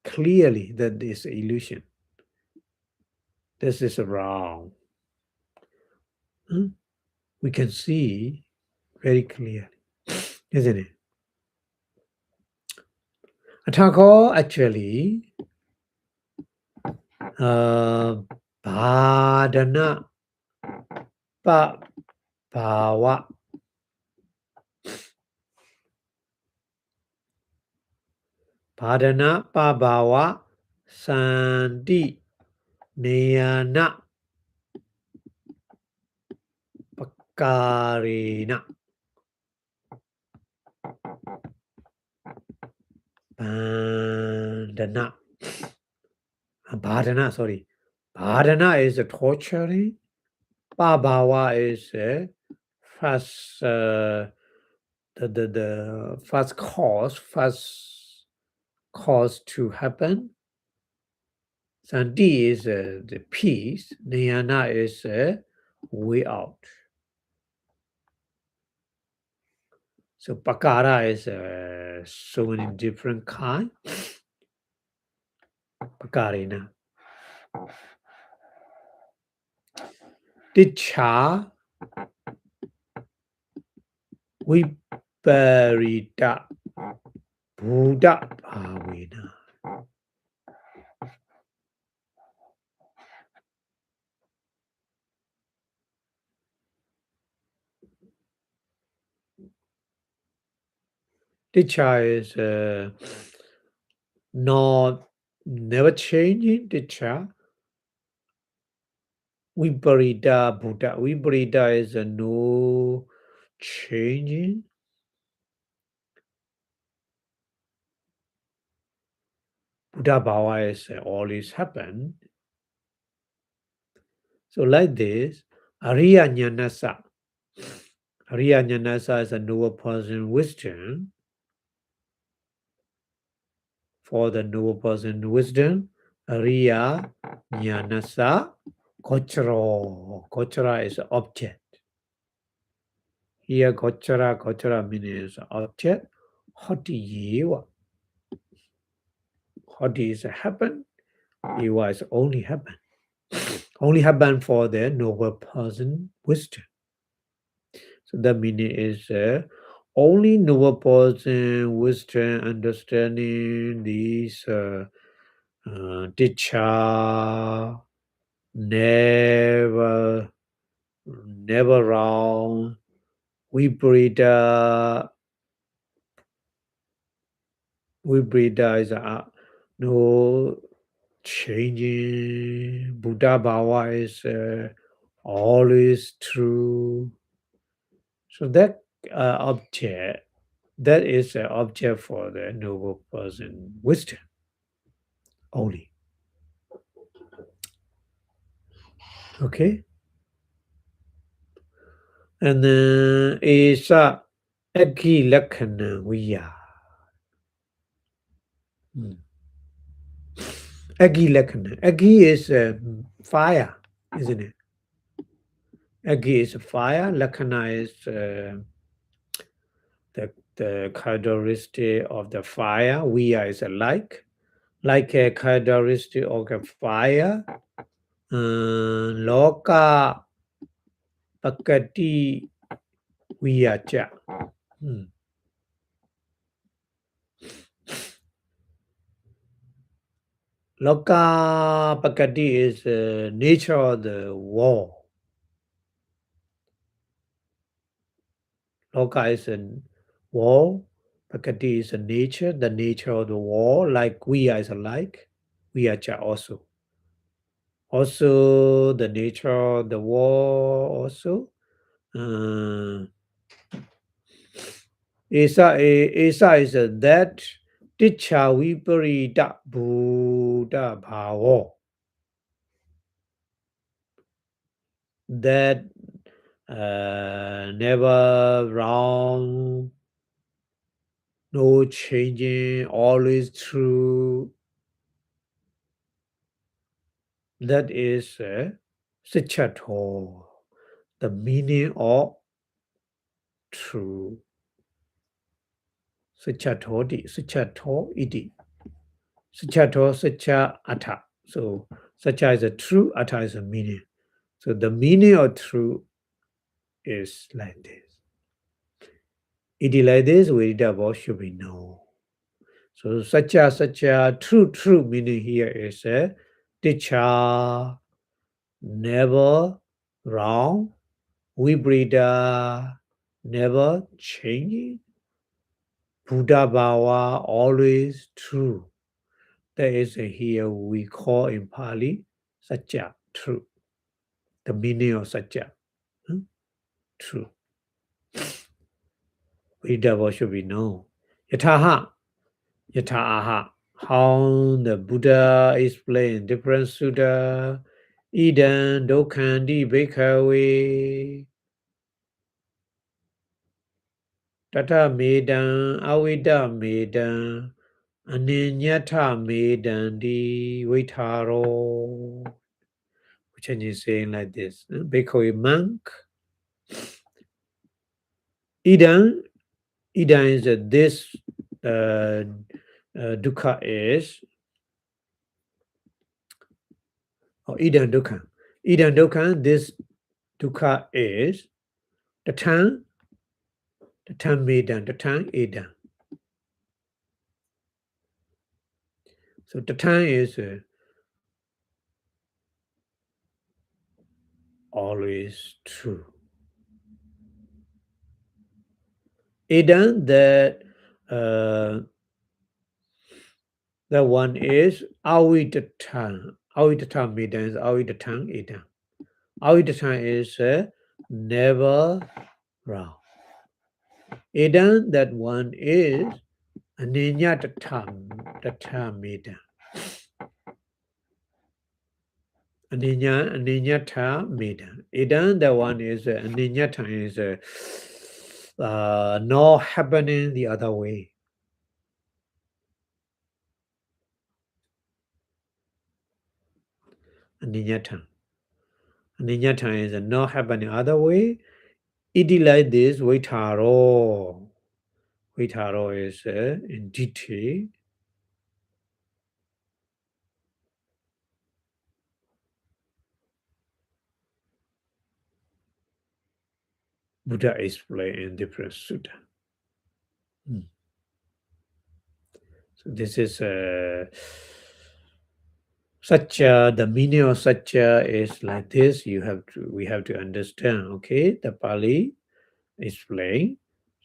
clearly that this illusion. This is wrong. We can see very clearly, isn't it? Attacker actually Bhadana Pa Bhava Bhadana Pa Bhava Santi Nayana Pakarina Bhadana sorry. Bhadana is a torturing. Bhava is first the first cause to happen. Santi is the peace. Nayana is way out. So pakara is so many different kind. Pakarina. Dicha Viparita Buddha Bhavina. Dicha is never changing. Dicha. Viparita Buddha. Viparita is no changing. Buddha Bhava is always happen. So like this, Ariya Jnanasa. Ariya Jnanasa is a noble person wisdom. for the noble person wisdom. Ariya Jnanasa Gochara. Gochara is object. Here Gochara means object. Hoti Yewa. Hoti is happen. Yewa is only happen. Only happen for the noble person wisdom. So the meaning is only noble person wisdom understanding these teacher never wrong. Viparita is no changing. Buddha Bhava is always true. So that object, that is an object for the noble person wisdom only. Okay? And then Esa Agi Lakhana Viya. Agi Lakhana. Agi is fire, isn't it? Agi is fire. Lakhana is the characteristic of the fire. Viya is a like a characteristic of a fire. Loka Pakati Viyacha. Loka Pakati is nature of the world. Loka is a world. Pakati is a nature, the nature of the world. Like Viya is alike. Viyacha also. Also the nature of the world also. Esa is that Ticha Viparita Buddha Bhava. That never wrong, no changing, always true. That is Sichato, the meaning of true. Sichato iti. Sichato, Sicha Atta. So Sacha is a true, Atta is a meaning. So the meaning of true is like this. Iti like this, Vedita should be known. So such a true meaning here is Ticha, never wrong, Vibrita, never changing, Buddha Bhava, always true. That is here we call in Pali Satya, true. The meaning of Satya, true. Vedita should be known. Yataha, how the Buddha explained different sutta. Idan dokhandi bhikkhave tata medan avida medan aninyata medan di vaitharo. Which is saying like this. Bhikkhave monk. Idan is this dukkha is. Idan dukkha, this dukkha is the tongue medan, the tongue idan. So the tongue is always true. Idan, that one is avitatan. Avitatan medan is avitatan idan. Avitatan is never wrong. Idan, that one is aninyatatam, tatam medan. Aninyata medan. Idan, that one is aninyata is not happening the other way. Aninyatang. Aninyatang is not happening other way. It is like this, Vaitaro. Vaitaro is in detail. Buddha explained in different sutta. So this is Satya. The meaning of Satya is like this. We have to understand. Okay, the Pali explain.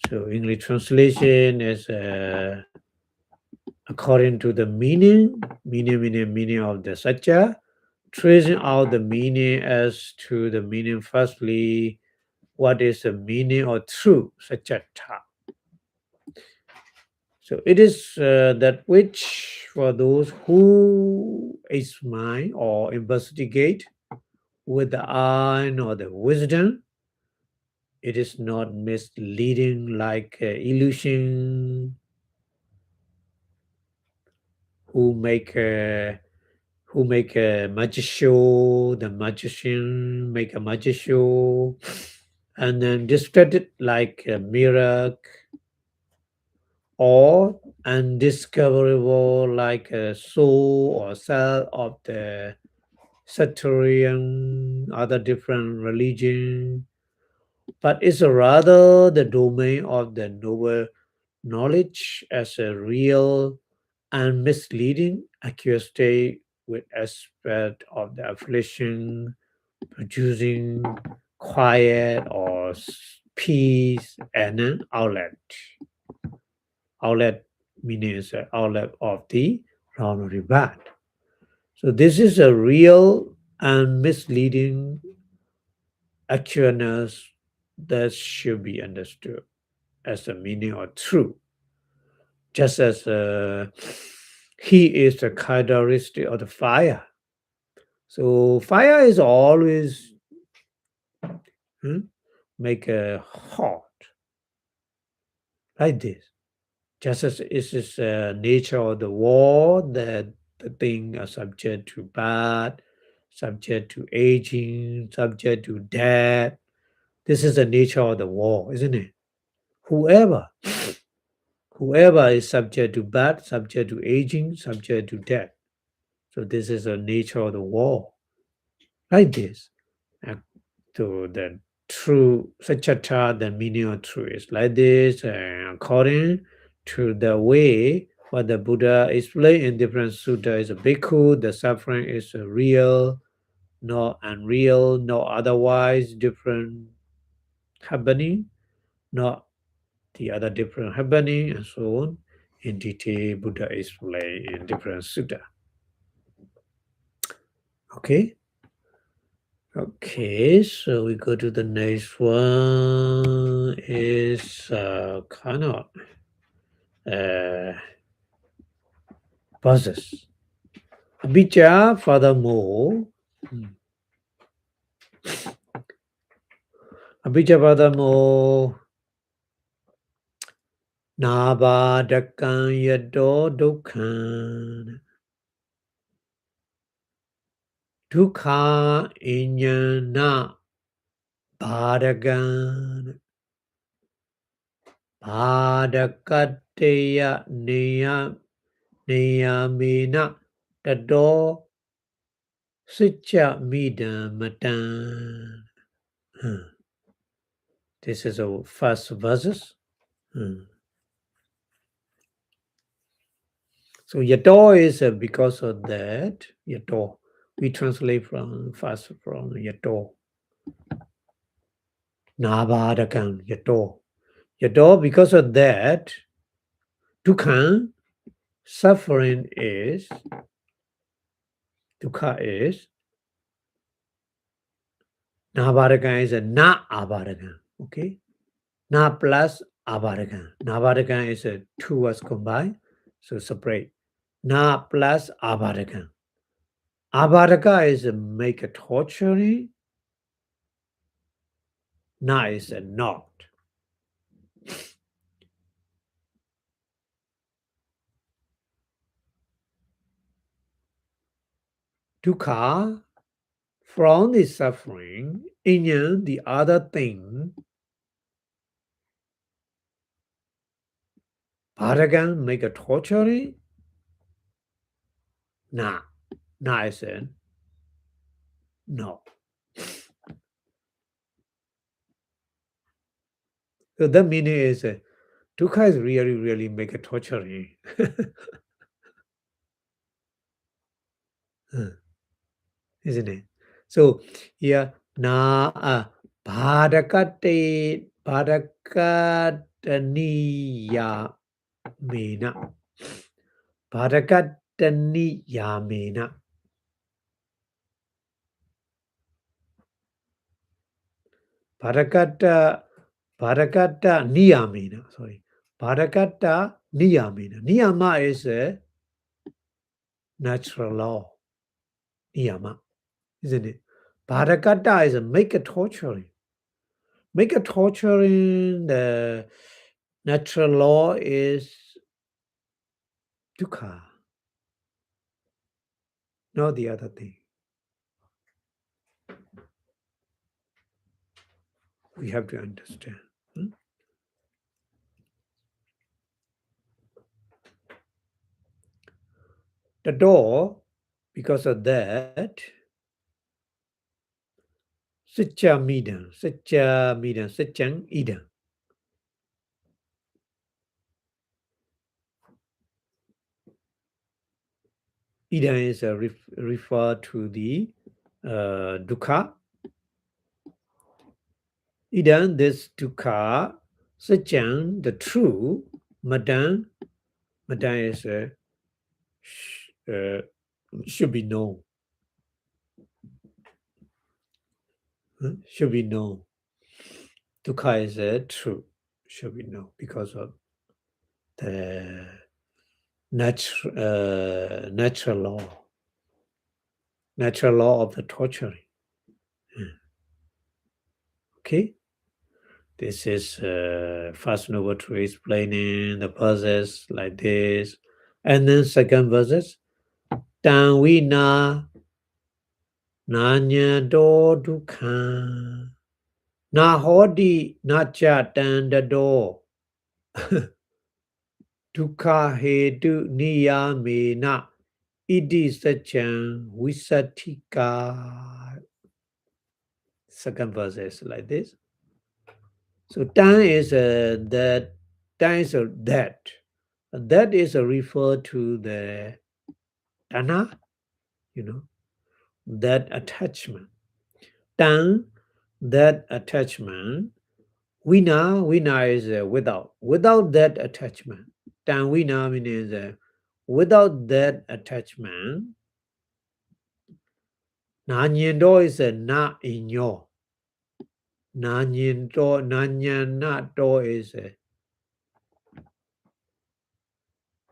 So English translation is according to the meaning of the Satya, tracing out the meaning as to the meaning. Firstly, what is the meaning of true Satyata? So it is that which for those who examine or investigate with the eye or the wisdom, it is not misleading like illusion who make a magic show, the magician make a magic show, and then distracted like a miracle, or undiscoverable like a soul or cell of the Satorian, other different religion, but it's rather the domain of the noble knowledge as a real and misleading accurate state with aspect of the affliction producing quiet or peace and an outlet. Outlet meaning is an outlet of the round rebirth. So this is a real and misleading actualness that should be understood as the meaning of true. Just as he is the characteristic of the fire. So fire is always make a hot like this. Just as it is nature of the world that the thing are subject to birth, subject to aging, subject to death. This is the nature of the world, isn't it? Whoever is subject to birth, subject to aging, subject to death. So this is the nature of the world. Like this. To the true Satyata, the meaning of truth is like this, according to the way what the Buddha explained in different sutta is a bhikkhu, the suffering is a real, not unreal, not otherwise different happening, not the other different happening, and so on. In detail, Buddha explained in different sutta. Okay. Okay, so we go to the next one. Is kind of buzzes. Abhijja, furthermore, Abhijja, furthermore, nabadakan yado dukhan. Dukha inyana badagan. Badakateya niyamina tado sitya midamatan. This is the first verses. So yato is because of that. Yato. We translate from yato. Nabadakan yato. Yato, because of that, dukkha, suffering is, dukkha is, nabadakan is a na abadakan. Okay? Na plus abadakan. Nabadakan is a two words combined, so separate. Na plus abadakan. Abadaka is a make a torturing. Na is a not. Dukkha from the suffering, in the other thing, Bharagan make a torturing? Nah, I said, no. So the meaning is, dukkha is really make a torturing. Isn't it? So here, bhadakataniya mena. Bhadakataniya mena. Bhadakata niyamena. Sorry. Bhadakata niyamena. Niyama is a natural law. Niyama. Isn't it? Bhadakata is a make a torturing. Make a torturing, the natural law is dukkha, not the other thing. We have to understand. The door, because of that, sicca siccang idam. Idam is refer to the dukkha. Idam, this dukkha, siccang, the true, madam is should be known. Should be known. Dukkha is true, should be known because of the natural law of the torturing. Okay, this is first noble tree explaining the verses like this, and then second verses, Tan vina nanya do dukkha na hodi na cha tan do dukkha hetu niyamena iti saccang visatika. Second verse is like this. So tan is that. Tan is that. That is referred to the dana, that attachment. Tan, that attachment. Vina is without. Without that attachment. Tan vina means without that attachment. Na nyindo is na inyo. Na nyindo, na nyana do is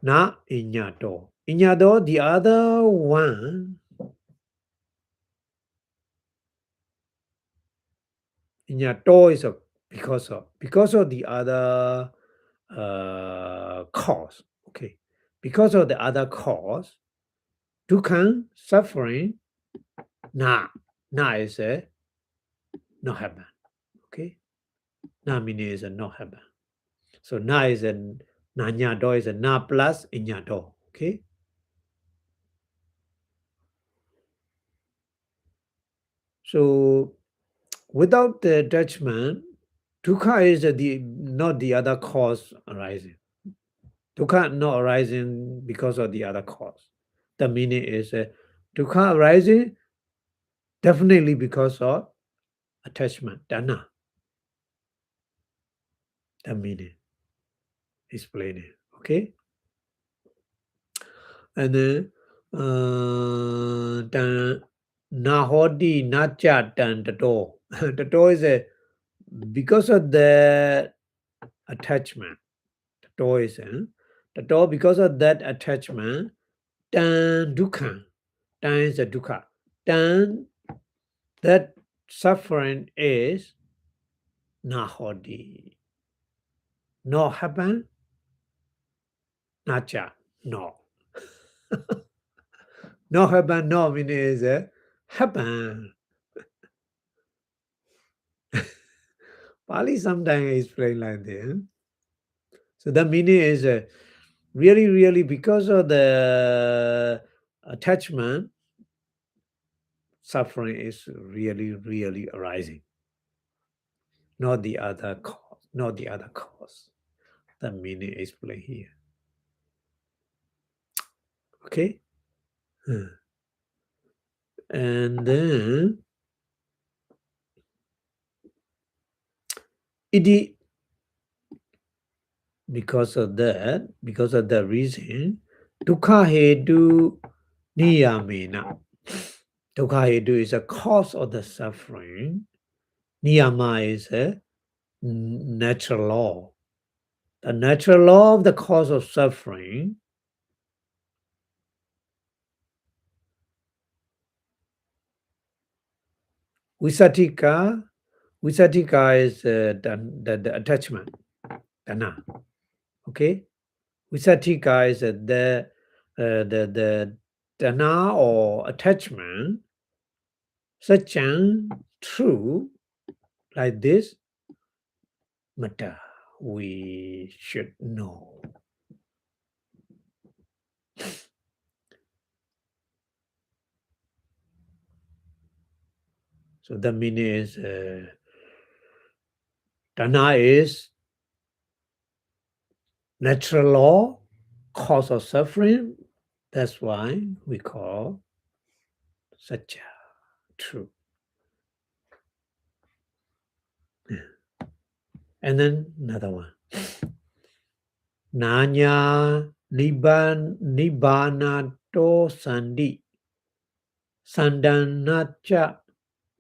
na inyato. Inyato, the other one. Inyato is because of the other cause. Okay, because of the other cause, dukkha, suffering, na is not happen. Okay, na means not happen. So na is na nyato is na plus inyato. Okay. So without the attachment, dukkha is not the other cause arising. Dukkha not arising because of the other cause. The meaning is dukkha arising definitely because of attachment, dana. The meaning explaining. Okay. And then nahodi nacha tan tato. Tato is because of the attachment. Tato is tato because of that attachment. Tan dukkha. Tan is a dukkha. Tan, that suffering is nahodi. No happen. Nacha. No. No happen. No means happen. Pali sometimes explain like this. So the meaning is really, really because of the attachment, suffering is really, really arising. Not the other cause, not the other cause. The meaning explained here. Okay? And then it because of that reason, dukkha hetu niyamena. Dukkha hetu is a cause of the suffering. Niyama is a natural law. The natural law of the cause of suffering Visatika is the attachment, dana. Okay, Visatika is the dana or attachment. Sachan, true, like this matter we should know. So the meaning is dana is natural law, cause of suffering. That's why we call Satya true. And then another one. Nanya nibbanato sandi sandanacha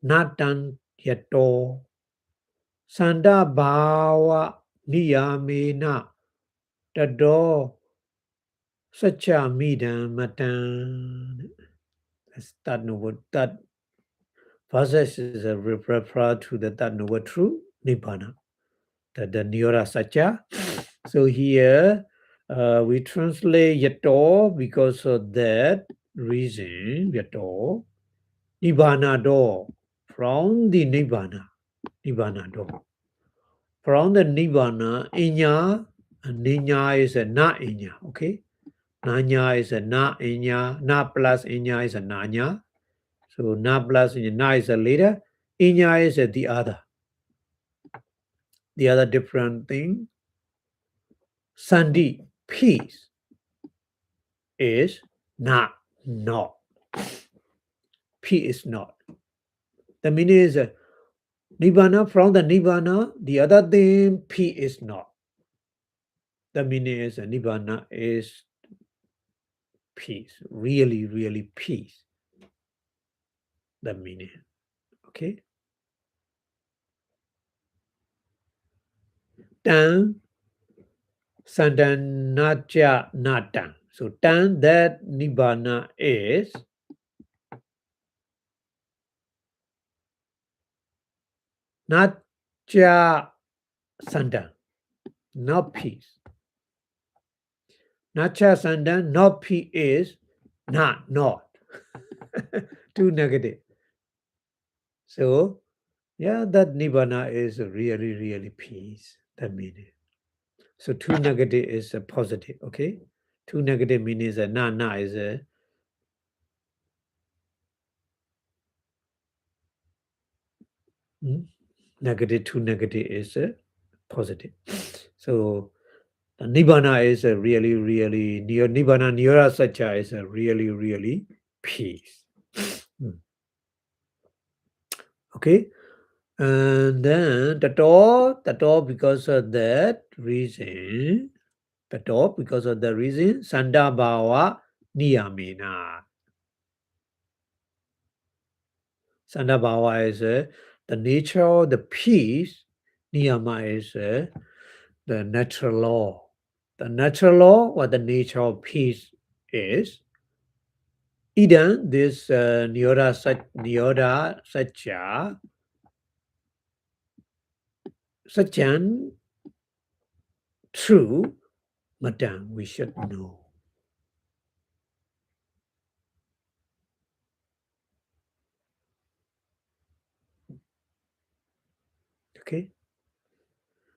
natan yato sanda bhava niyamena tado sacha midam matan. That's that noble. That verse is a refer to the that noble true nibbana, the Niyora Satya. So here we translate yato because of that reason, yato, nibbana do, from the nibbana do. From the nibbana, inya, and ninya is a na inya, okay? Nanya is a na inya, na plus inya is a nanya. So na plus inya, na is a leader, inya is the other. The other different thing. Sandi, peace, is not. P is not. The meaning is Nibbana, from the Nibbana, the other thing, P is not. The meaning is Nibbana is peace, really, really peace. The meaning. Okay? Tan, Sandanacha Natan. So Tan, that Nibbana is Nacha Sandan, not peace. Nacha Sandan, not peace is not. Too negative. So, yeah, that Nibbana is really, really peace, the meaning. So, too negative is a positive, okay? Too negative means a na is a negative, too negative is a positive. So, the Nibbana is a really, really, Nibbana Niyara Satya is a really, really peace. Okay? And then the door because of that reason, Sanda Bhava Niyamena. Sanda Bhava is the nature of the peace. Niyama is the natural law. The natural law or the nature of peace is Idan, this Nyoda Satya, Satyan, true, madam, we should know. Okay.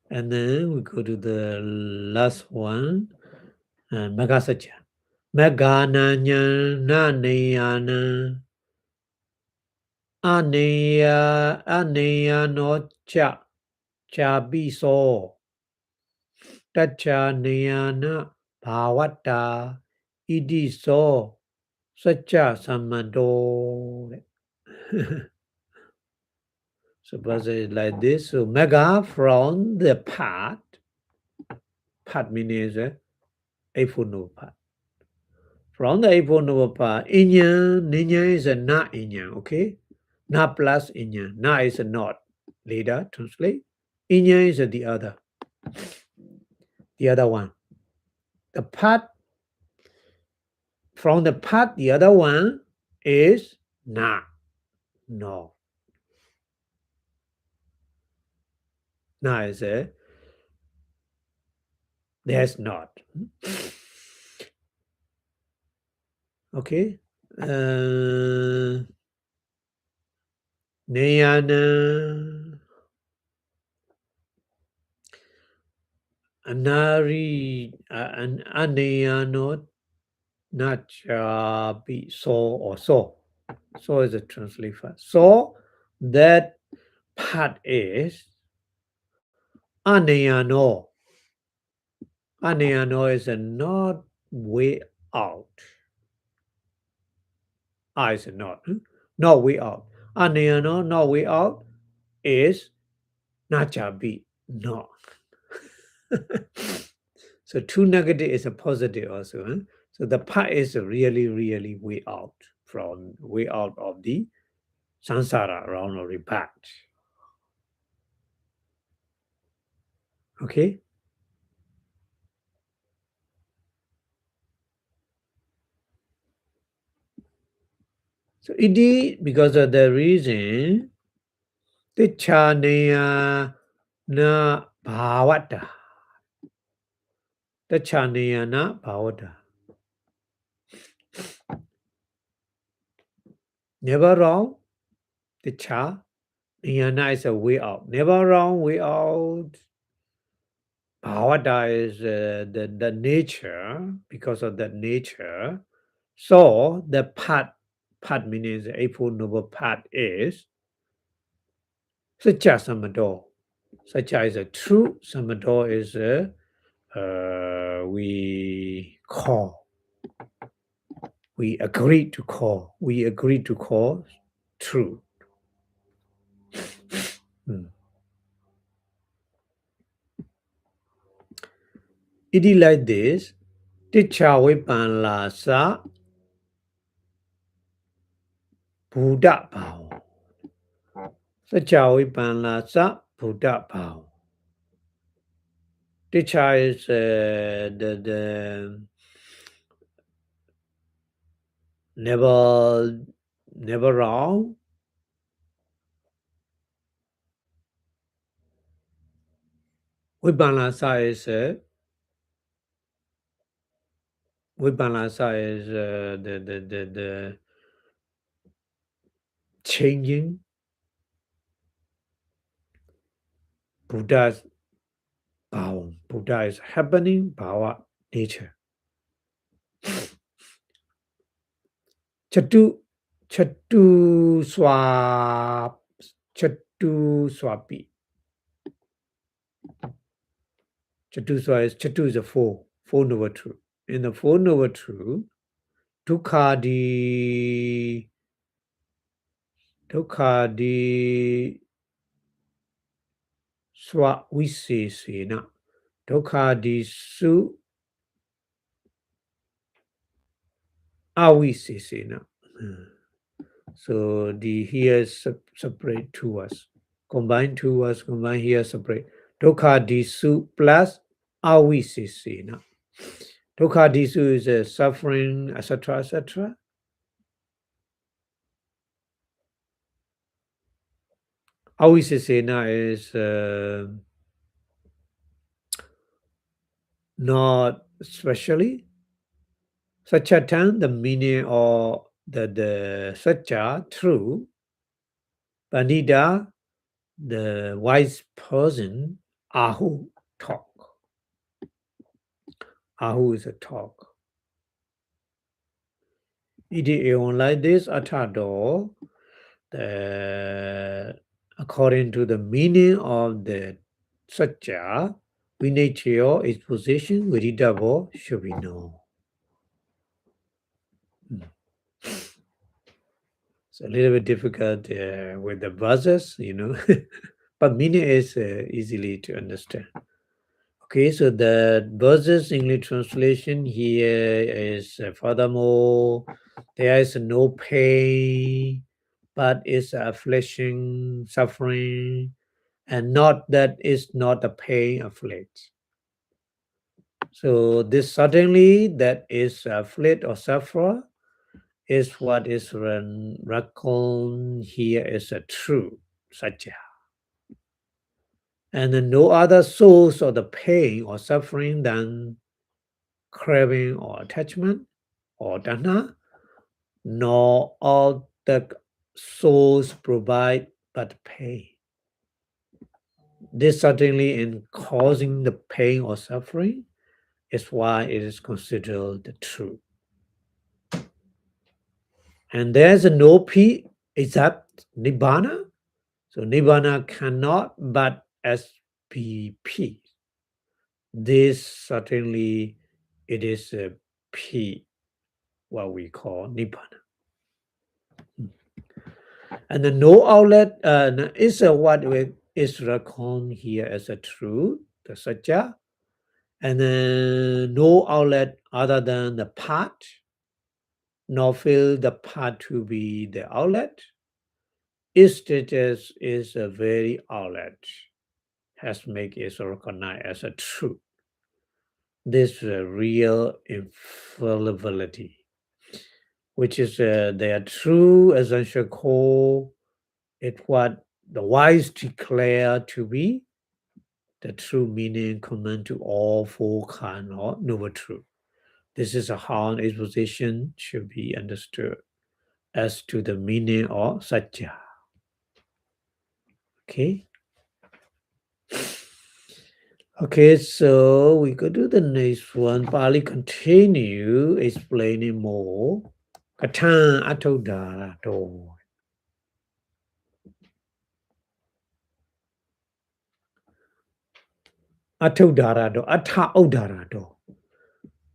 And then we go to the last one, Magasacca. Magananya nanayana aneya no chabiso tacha nayana bhavata idiso sacha samado. Suppose it's like this. So mega from the part means eightfold noble path. From the eightfold noble path, Inya is a na Inya, okay? Na plus Inya. Na is a not. Later, translate. Inya is the other. The other one. The path, from the path, the other one is na. No. Na is a, there's not. Okay? Nayana Anari Anayano Nachabi so or so. So is the translation. So that part is Anayano. Anayano is a not way out. Is a not. No way out. Anayano, no way out is Nachabi. No. So two negative is a positive also. So the part is really, really way out of the samsara, round or rebirth. Okay? So iti, because of the reason, Tichaniya na bhavata. Tichaniya na bhavata. Never wrong. Ticha. Niyana is a way out. Never wrong, way out. Bhavata is the nature, because of that nature. So the part means the eightfold noble path is Sacha Samadho. Sacha is a true, Samadho is we agree to call true. It is like this. Ticha Vipassanā sa Buddha Bhava. Sacha Vipassanā sa Buddha Bhava. Ticha is the never wrong. Vipassanā is the changing. Buddha's bhava. Buddha is happening, bhava, nature. Chatu swapi. Chatu is a four noble truth. In the four noble truth, dukkha di swa visesena. Dukkha di su avisesena. So the here separate two words. Combine two words, combine here separate. Dukkha di su plus avisesena. Dukkha di su is suffering, etc., etc. Avisesena is not specially. Satyatan, the meaning of the Satya, true. Panida, the wise person, Ahu, talk. Ahu is a talk. Iti eon like this, atado, according to the meaning of the satya, vinachyo, its position, viridavo, should be known. It's a little bit difficult with the verses, but meaning is easily to understand. Okay, so the verses English translation here is furthermore, there is no pain, but it's affliction, suffering, and not that is not the pain afflict. So this certainly that is afflict or suffer is what is reckoned here is a true satya. And then no other source of the pain or suffering than craving or attachment or dana, nor all the souls provide but pain. This certainly in causing the pain or suffering is why it is considered the truth. And there's no peace except nibbana. So nibbana cannot but as be peace. This certainly it is a peace, what we call nibbana. And the no outlet is what is reckoned here as a truth, the satya. And then no outlet other than the part, nor feel the part to be the outlet. Its status is a very outlet, has made it recognized as a truth. This real infallibility, which is their true essential core, it's what the wise declare to be the true meaning common to all four kind or noble truth. This is how an exposition should be understood as to the meaning of satya. Okay. Okay, so we go to the next one. Pali continue explaining more. Katan atodarato. Atodarato. Atta odarato.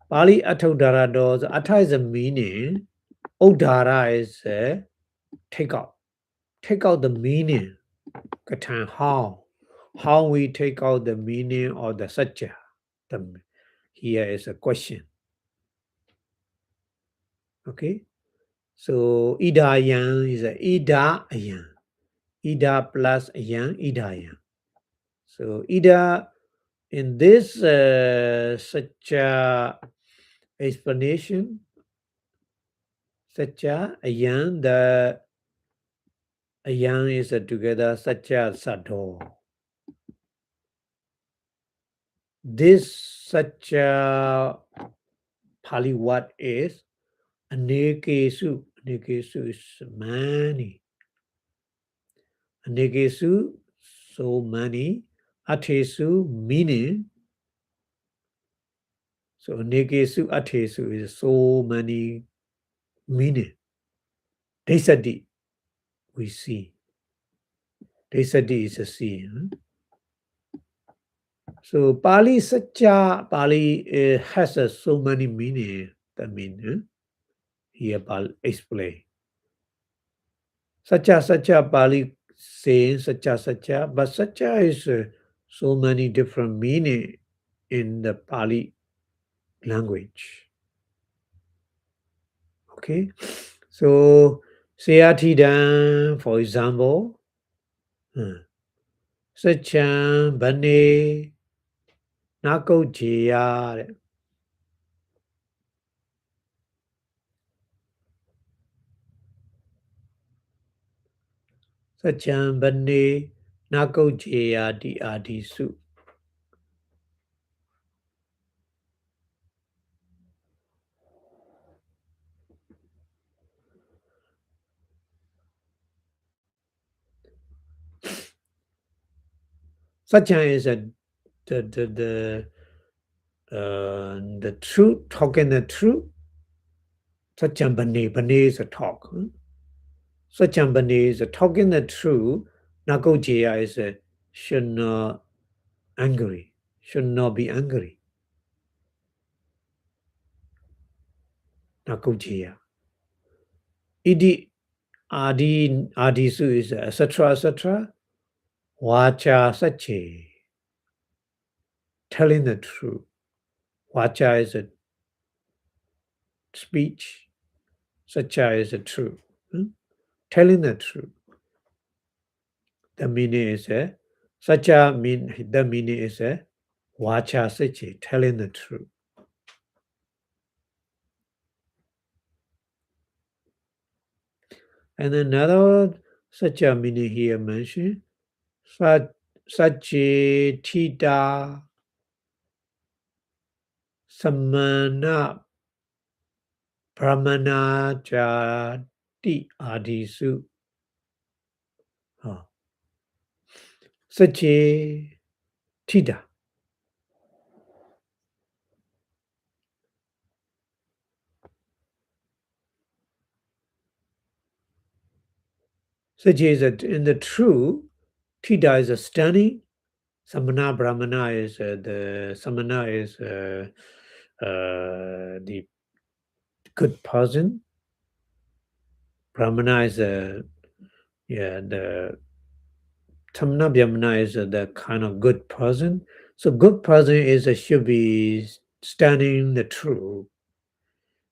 Pali atodarato. So atta is a meaning. Odara is take out. Take out the meaning. Katan how. How we take out the meaning of the satya. Here is a question. Okay. So idayan is a ida ayan. Ida plus ayan, idayan. So ida in this satya explanation, satya ayan, the ayan is together satya sado. This satya Pali what is anekesu. Anekesu is many. Anekesu, so many. Atesu, meaning. So anekesu, atesu is so many meaning. Desati, we see. Desati is a see. So Pali Satya, Pali has so many meaning. That means here Pali explain. Satya, Satya, Pali saying Satya, Satya, but Satya is so many different meaning in the Pali language. Okay, so Sayatidan, for example, Satya, Bane, Nako Jaya. Satya, Bane, Nako Jaya, Di Adi Su. Satya is the truth, talking the truth. Satyam Bani is a talk. Satyam Bani is a talking the truth. Nagojiya is a should not angry, should not be angry. Nagojiya. Idi Adisu is etc. Vacha Sache. Telling the truth. Vacha is a speech. Sacha is a truth. Telling the truth. The meaning is Sacha the meaning is Vacha Sache, telling the truth. And another Sacha meaning here mentioned Sache Tita Samana Brahmana Jati Adisu. Sache Tita. Sache is in the true, Tita is a standing, Samana Brahmana is the Samana is the good person. Brahmana is the Samana Brahmana is the kind of good person. So good person is should be standing the truth.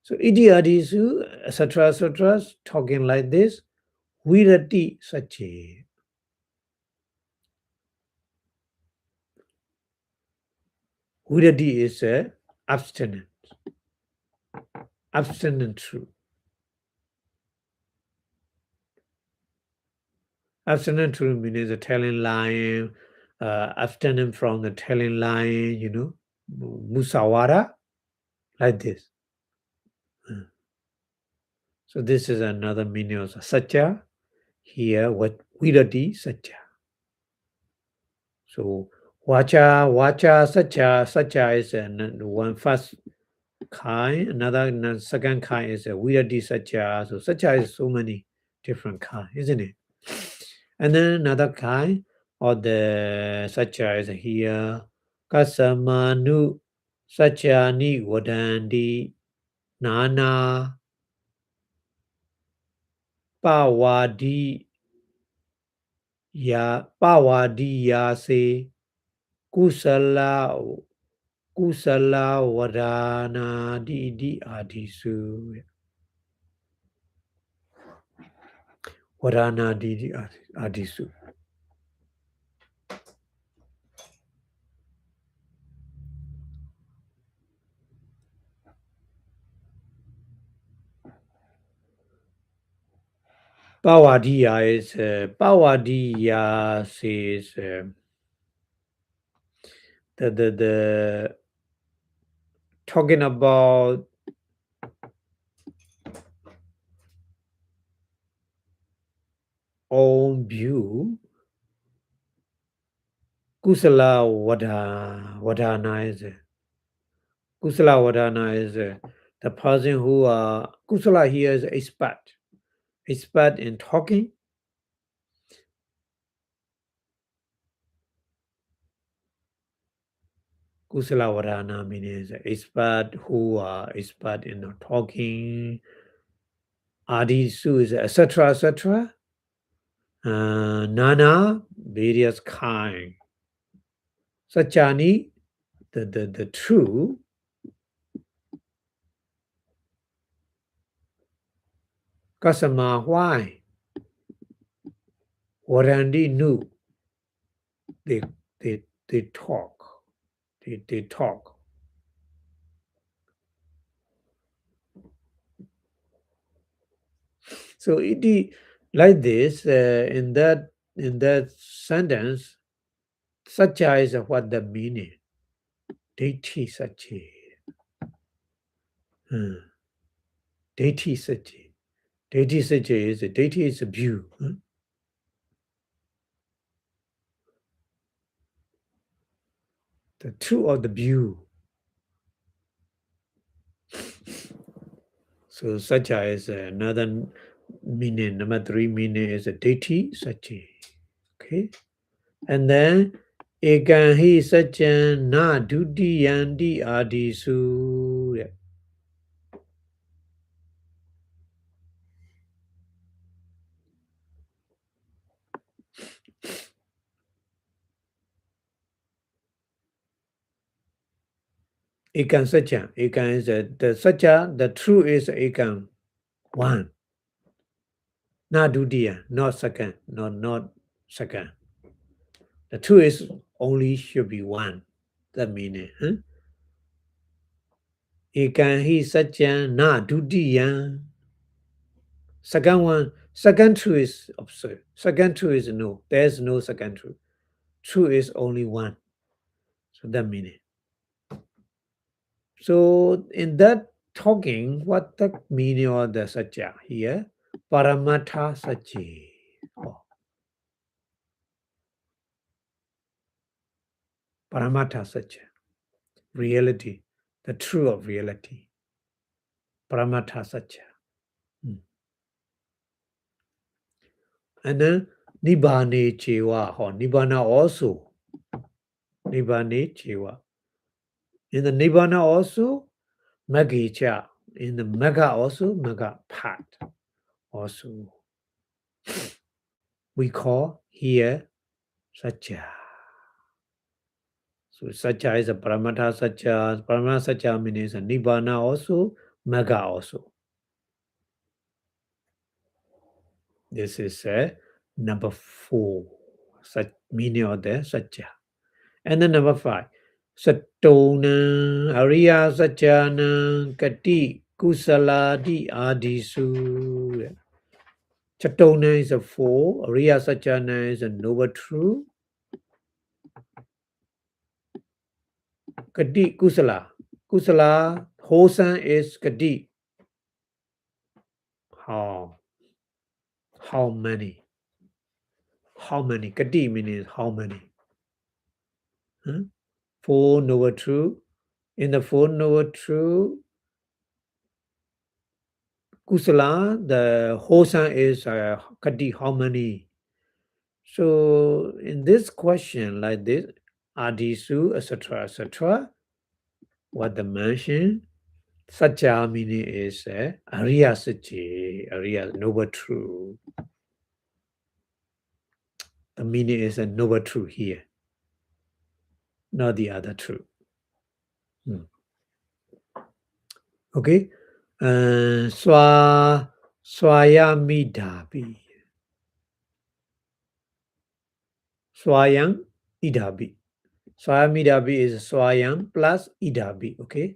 So Idiadisu, etc., talking like this, Virati Sache. Virati is abstinent. Abstinent truth. Abstinent truth means the telling lying, abstinent from the telling lying, musawara, like this. So this is another meaning of Satya. Here, what Virati Satya. So Vacha, Satya is one first kind, another second kind is Virati Satya. So Satya is so many different kinds, isn't it? And then another kind of the Satya is here. Kasamanu Satyani Vadandi Nana Pawadi Ya se Kusala Vadana Di Adisu. Vadana Di Adisu. Pawadiya is Pawadiya says the talking about own view. Kusala Vadana is Kusala Vadana is the person who Kusala here is expert in talking. Kusala Vadana means expert who are expert in talking. Adisu is etc. Nana, various kind. Sachani, the true. Kasama, why? Warandi knew. They talk. They talk. So it like this in that sentence, Satya is what the meaning. Deity Satya. Deity Satya. Deity Satya is a view. the truth of the view. So Satya is another meaning. Number 3 meaning is a deity, Satya. Okay. And then Ekan hi Satyan na dutiyanti adisu. Ekan Satya. Ekan is the Satya, the truth is Ekan, one. Not dutiya, not second, not second. The truth is only should be one. That meaning. Huh? Ekan hi Satya na dutiya. Second one, second truth is absurd. Second truth is no. There's no second truth. Truth is only one. So that meaning. So in that talking, what the meaning of the Satya here? Paramatha Satya. Oh, Paramatha Satya. Reality. The truth of reality. Paramatha Satya. And then Nibbane Chewa. Oh, Nibbana also. Nibbane Chewa. In the Nibbana also, Magicha. In the Maga also, Maga part. Also, we call here Satya. So Satya is a Paramatha Satya. Paramatha Satya means a Nibbana also, Maga also. This is number 4. Meaning of the Satya. And then number 5. Satona Ariya Satyana Kati Kusaladi Adisu. Chatona is a 4. Ariya Satyana is a noble truth. Kati Kusala. Kusala, wholesome is Kati. How many? How many? Kati means how many? Huh? 4 noble truth. In the 4 noble truth, Kusala, the wholesome is Kati, how many? So in this question like this, Adisu, etc., etc., what the mention, Satya meaning is Ariya Satya, Ariya, noble truth. The meaning is a noble truth here, not the other truth. Okay? Swayamidabi. Swayam idabi. Swayamidabi is swayam plus idabi. Okay?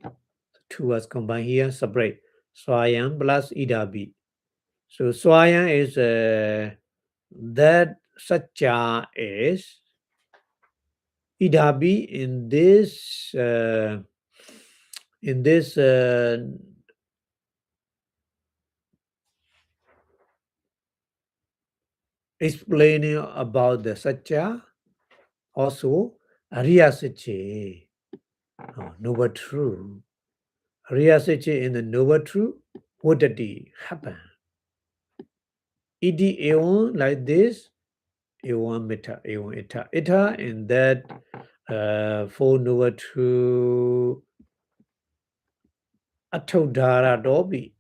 2 words combined here, separate. Swayam plus idabi. So swayam is that Satya is idabi in this explaining about the Satya, also Ariya Satya, noble truth. Ariya Satya in the noble truth, what did it happen? Iti eon like this, eon meta, eon eta. Eta in that 4 noble truth, Atodhara dobi,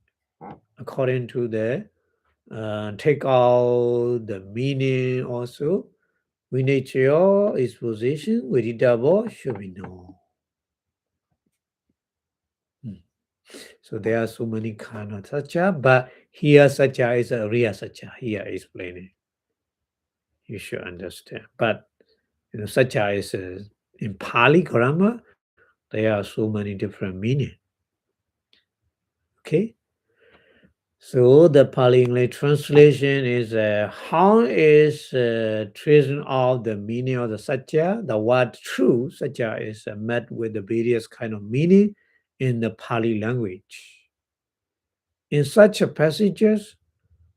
according to the take out the meaning also. Vinachya is position, Viditabo should be known. So there are so many kind of Satya, but here Satya is a real Satya. Here explaining. You should understand. But Satya is in Pali grammar, there are so many different meanings. Okay? So the Pali English translation is how is tracing out the meaning of the Satya. The word true, Satya, is met with the various kind of meaning in the Pali language. In such passages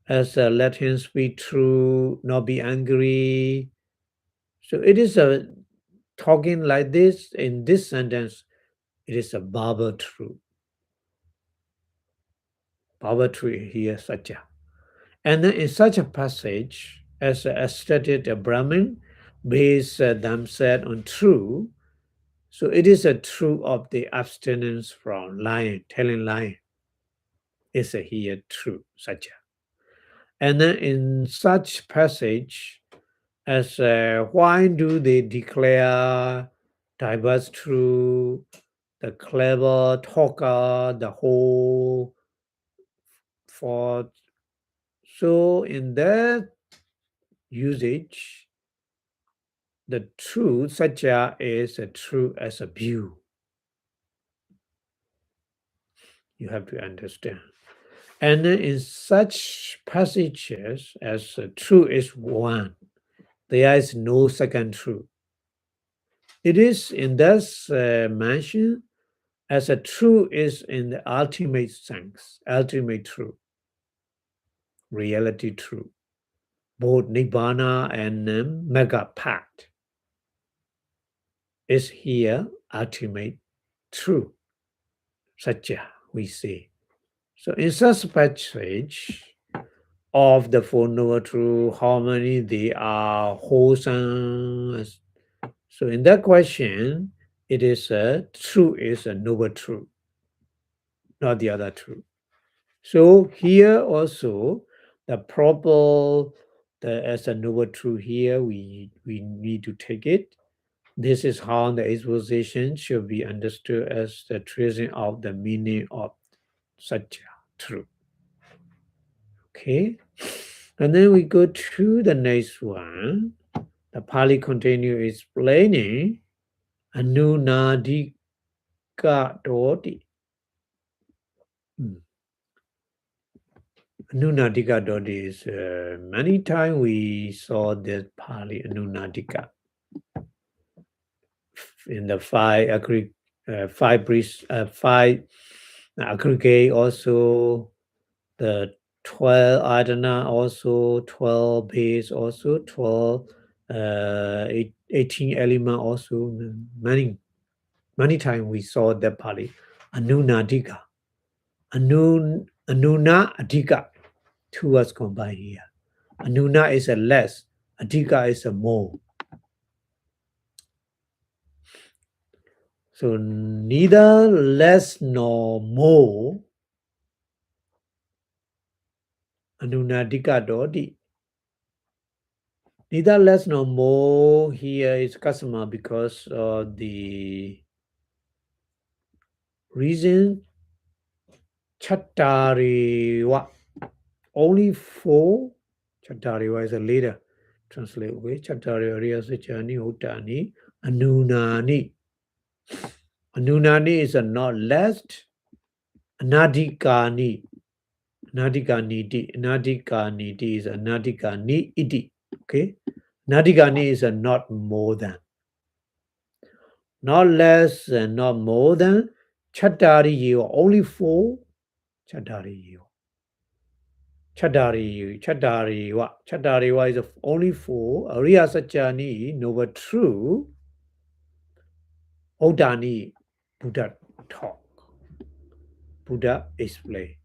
as let him speak true, not be angry. So it is talking like this, in this sentence, it is a Baba truth. Baba truth here, Satya. And then in such a passage, as stated, a Brahmin based themselves on truth. So it is a truth of the abstinence from lying, telling lying. Is a here true, Satya. And then in such passage as why do they declare diverse truth, the clever talker, the whole for so in that usage, the truth, Satya, is a truth as a view. You have to understand. And then in such passages as truth is one, there is no second truth. It is in this mention as a truth is in the ultimate sense, ultimate truth, reality truth, both Nibbana and Megapat is here ultimate truth, Satya, we say. So in such passage of the Four Noble Truths, how many they are wholesome? So in that question, it is a truth is a noble truth, not the other truth. So here also the proper as a noble truth here we need to take it. This is how the exposition should be understood as the tracing of the meaning of such truth. Okay, and then we go to the next one. The Pali continue explaining Anunadika Dodi. Anunadika Dodi is many times we saw this Pali Anunadika in the five aggregate, also the 12 Adana, also 12 base, also 12 18 element, also many times we saw that Pali Anunadika. Anuna Adhika. Two words combined here. Anuna is a less, Adhika is a more. So neither less nor more. Anunadika Dodi. Neither less nor more here is customer because of the reason Chattariwa. Only four. Chattariwa is a leader. Translate away. Chattariwa Sachani Utani Anunani. Anunani is a not less. Anadikani. Anadikaniti. Anadikaniti is anadikani iti. Okay. Anadikani is a not more than. Not less and not more than. Chattari you only four. Chattari you. Chattariwa. Chattariwa is only four. Ariya Sachani, noble true. Odani, Buddha talk. Buddha explain.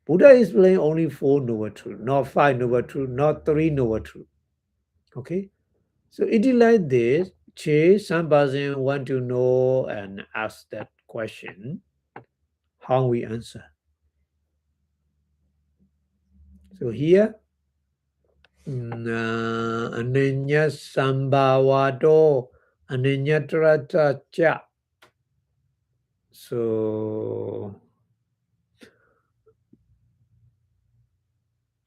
Buddha explain only four noble truth, not five noble truth, not three noble truth. Okay? So it is like this. Some person want to know and ask that question. How we answer? So here, Ananya Sambhavado, Ananya Trata Cha. So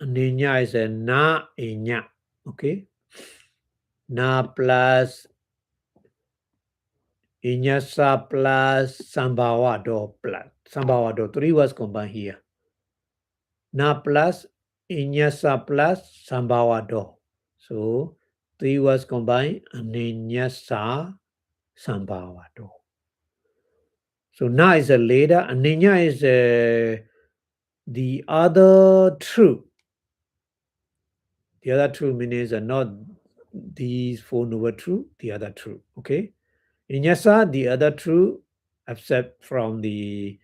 Ananya is a na inya. Okay? Na plus Inyasa plus Sambhavado plus. Sambhavado, three words combined here. Na plus Inyasa plus Sambhavado. So three words combined, Aninyasa Sambhavado. So na is a leader, Aninya is the other truth. The other truth means not these four noble truth, the other truth. Okay? Inyasa, the other true, except from the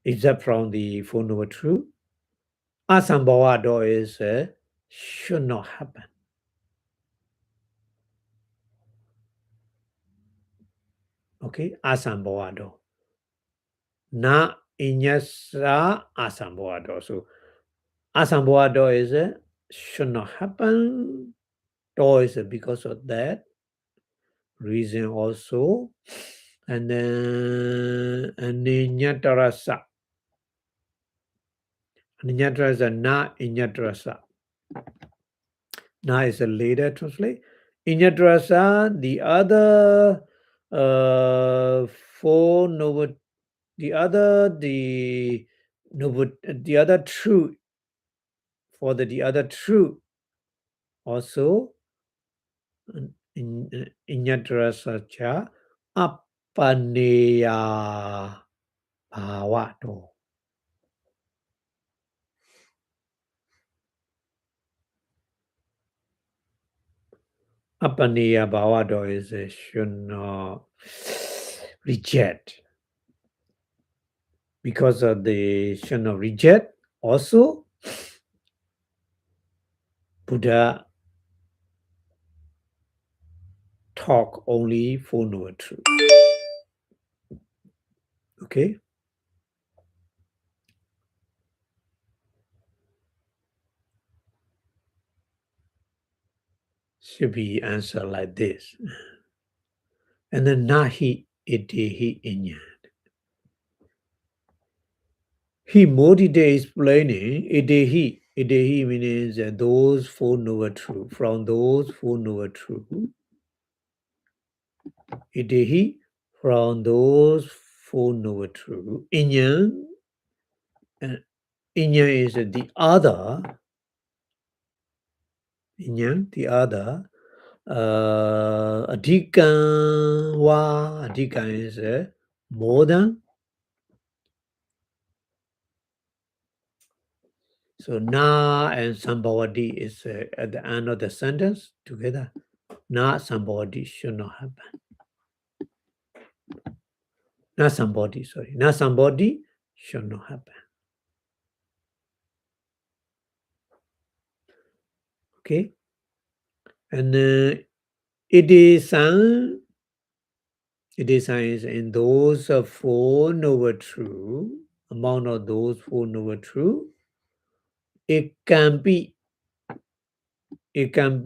Four Noble Truth. Asambhavado is should not happen. Okay, asambhavado. Na inyasa asambhavado. So asambhavado is should not happen. Do is because of that reason also. And then Ninyatarasa. Ninyatarasa na inyatarasa. Na is a later translate. Inyatarasa, the other four noble, the other true, for the other true also in inyatarasa cha appaneya bhavato. Appaneya bhavato is should not reject. Because of the should not reject, also Buddha talk only Four Noble Truth. Okay? Should be answered like this. And then nahi idehi inya. He motivated explaining idehi. Idehi means those Four Noble Truth. From those Four Noble Truth. Idehi, from those Four Noble Truth. Inya. Inya is the other. Inya, the other. Adhika wa. Adhika is more than. So na and sambhavati is at the end of the sentence together. Na sambhavati should not happen. Na sambhavati, sorry. Na sambhavati should not happen. Okay? And it is in those Four Noble Truth, amount of those Four Noble Truth, it can be ika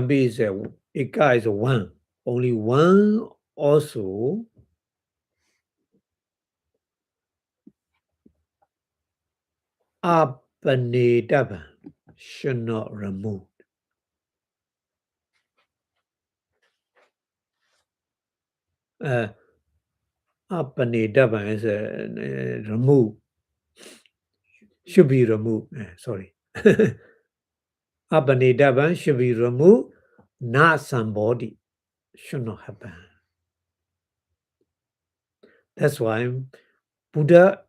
is ika is one. Only one also appanetava should not remove. Appanetava is remove. Should be removed. Sorry. Appanetava should be removed. Not somebody. Should not happen. That's why Buddha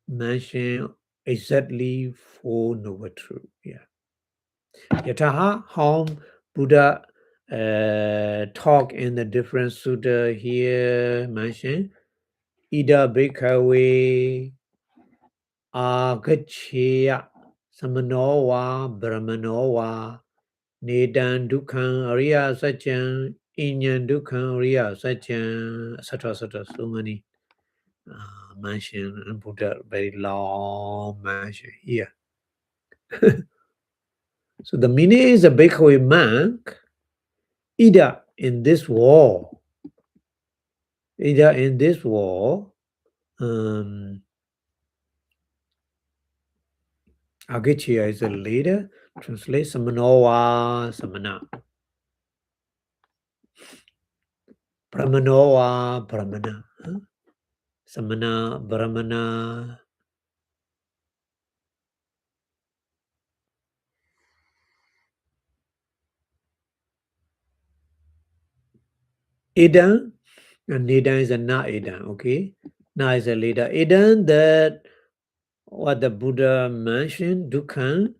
mentioned exactly Four Noble Truth. Yeah. Yataha, how Buddha talk in the different sutta here mentioned. Ida bhikkhave agaccheya samano va brahmano va nedan dukkhan ariya satchan inyan dukkhan ariya satchan, etc. So many mention and Buddha very long mention here. So the meaning is a bhikkhave monk either in this world, Agacchya is a leader, translate Samanowa Samana. Brahmanowa Brahmana. Samana Brahmana. Idan, and Nidan is a na Idan, okay? Na is a leader. Idan, that what the Buddha mentioned, Dukkhan,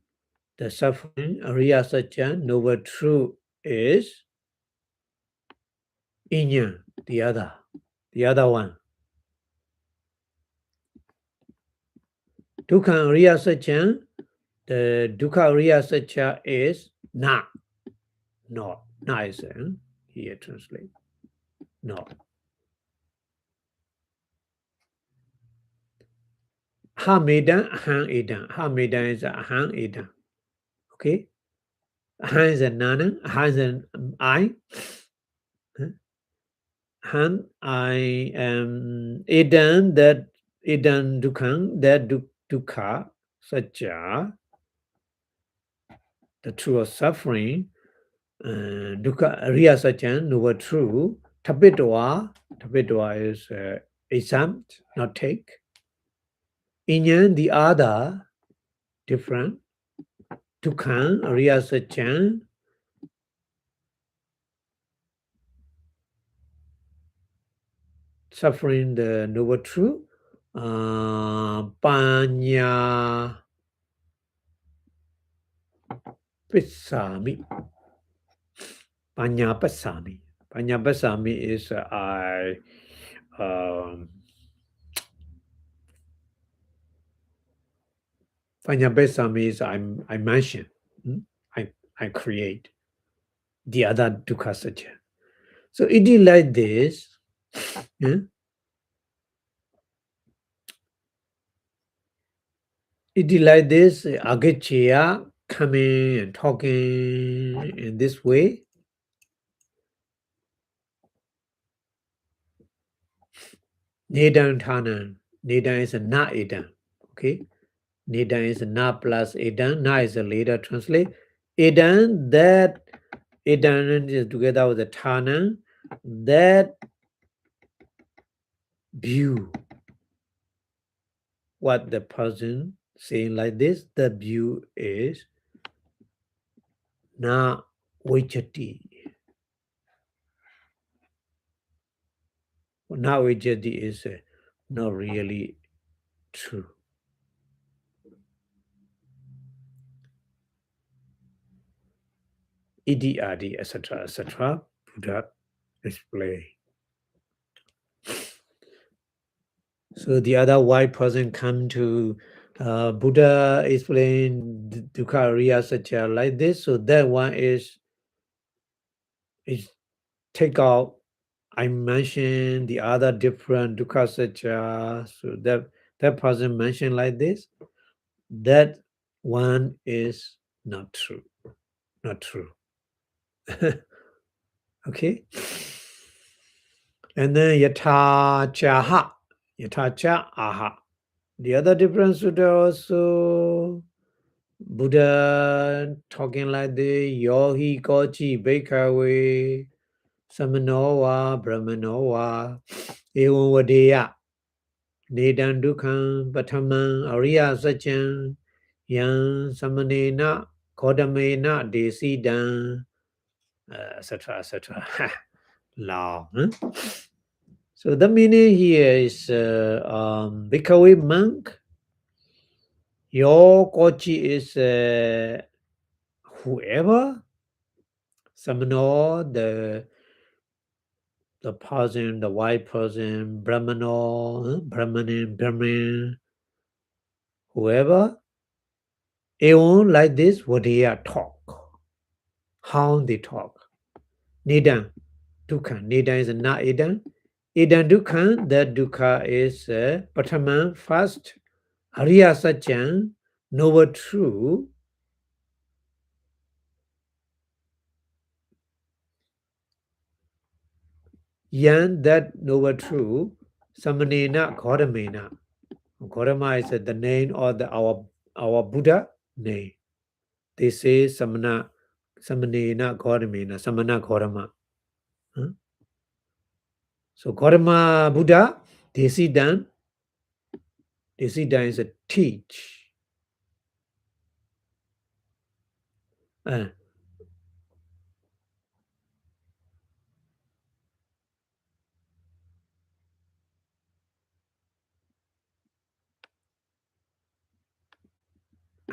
the suffering, Ariya Satya, noble truth is Inya, the other one. Dukkha Ariya Satya, the Dukkha Ariya Satya is not. Not is here translate. No. Ha Medan, Ahan Edan. Ha Medan is Ahan Edan. Okay? Ahan is a Nana, Ahan is an I. Han, I am Edan, that Edan Dukkha, that Dukkha, Satya, the true of suffering, Dukkha Ariya Satya, noble true. Tapitwa is exempt, not take. Inyan, the other, different. Dukkha Ariya Satya, suffering the noble truth. Panya Pissami. Panya Passami. Panya Passami is Panya Passami is I mention. I create the other Dukkha Satya. So it is like this. It is like this. Agachya coming and talking in this way. Nedan Tanan. Nedan is a na edan. Okay. Nedan is a na plus edan. Na is a later translate. Edan, that edan is together with the Tanan. That view. What the person saying like this, the view is na vijati. Na vijati is not really true. Idi adi, etc. Buddha explain. So the other white person come to Buddha explain Dukkha Ariya Satya like this. So that one is take out. I mentioned the other different Dukkha Satya. So that person mentioned like this. That one is not true. Not true. Okay. And then yatha chaha. Yatha cha aha. The other difference Sutta also Buddha talking like the yohi kochi bhikkhave samanowa brahmanowa evam vadeya nedan dukkam patamam ariya satcham yang samanena kodamena desidam etc. Long. So the meaning here is bhikkhave monk. Your kochi is whoever, samano, the person, the white person, brahmano, Brahmin, whoever, even like this, what they are talk, how they talk. Nidan, dukkha. Nidan is not idan. Idan dukkha, that dukkha is pataman, first, Ariya Satcham, noble true. Yan, that noble true, samanena, godamena. Gautama is the name of our Buddha name. They say Samanena Gautamena, Samana Gautama. So Gautama Buddha, Desidan is a teach.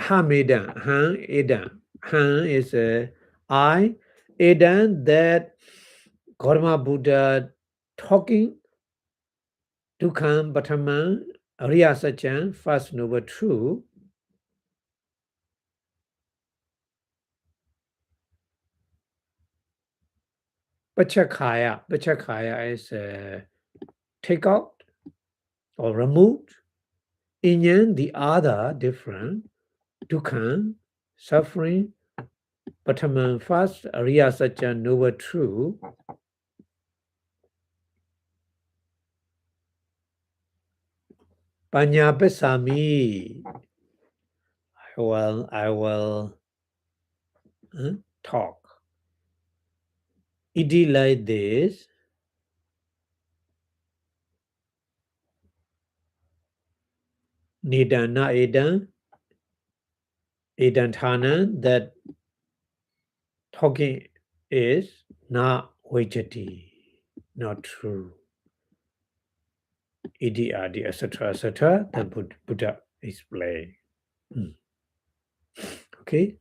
Hamedan, Han Edan. Han is I. Edan, that Gautama Buddha talking, Dukkha Bhatama, Arya Satchan, first noble true. Pachakaya is take out or removed. Inyan, the other different. Dukkha, suffering. Bhatama, first. Arya Satchan, noble true. Panya Pesami. I will talk. It is like this. Nidana Edan, Edantana, that talking is not vejati, not true. Idi adi, etc., the Buddha explained. Okay,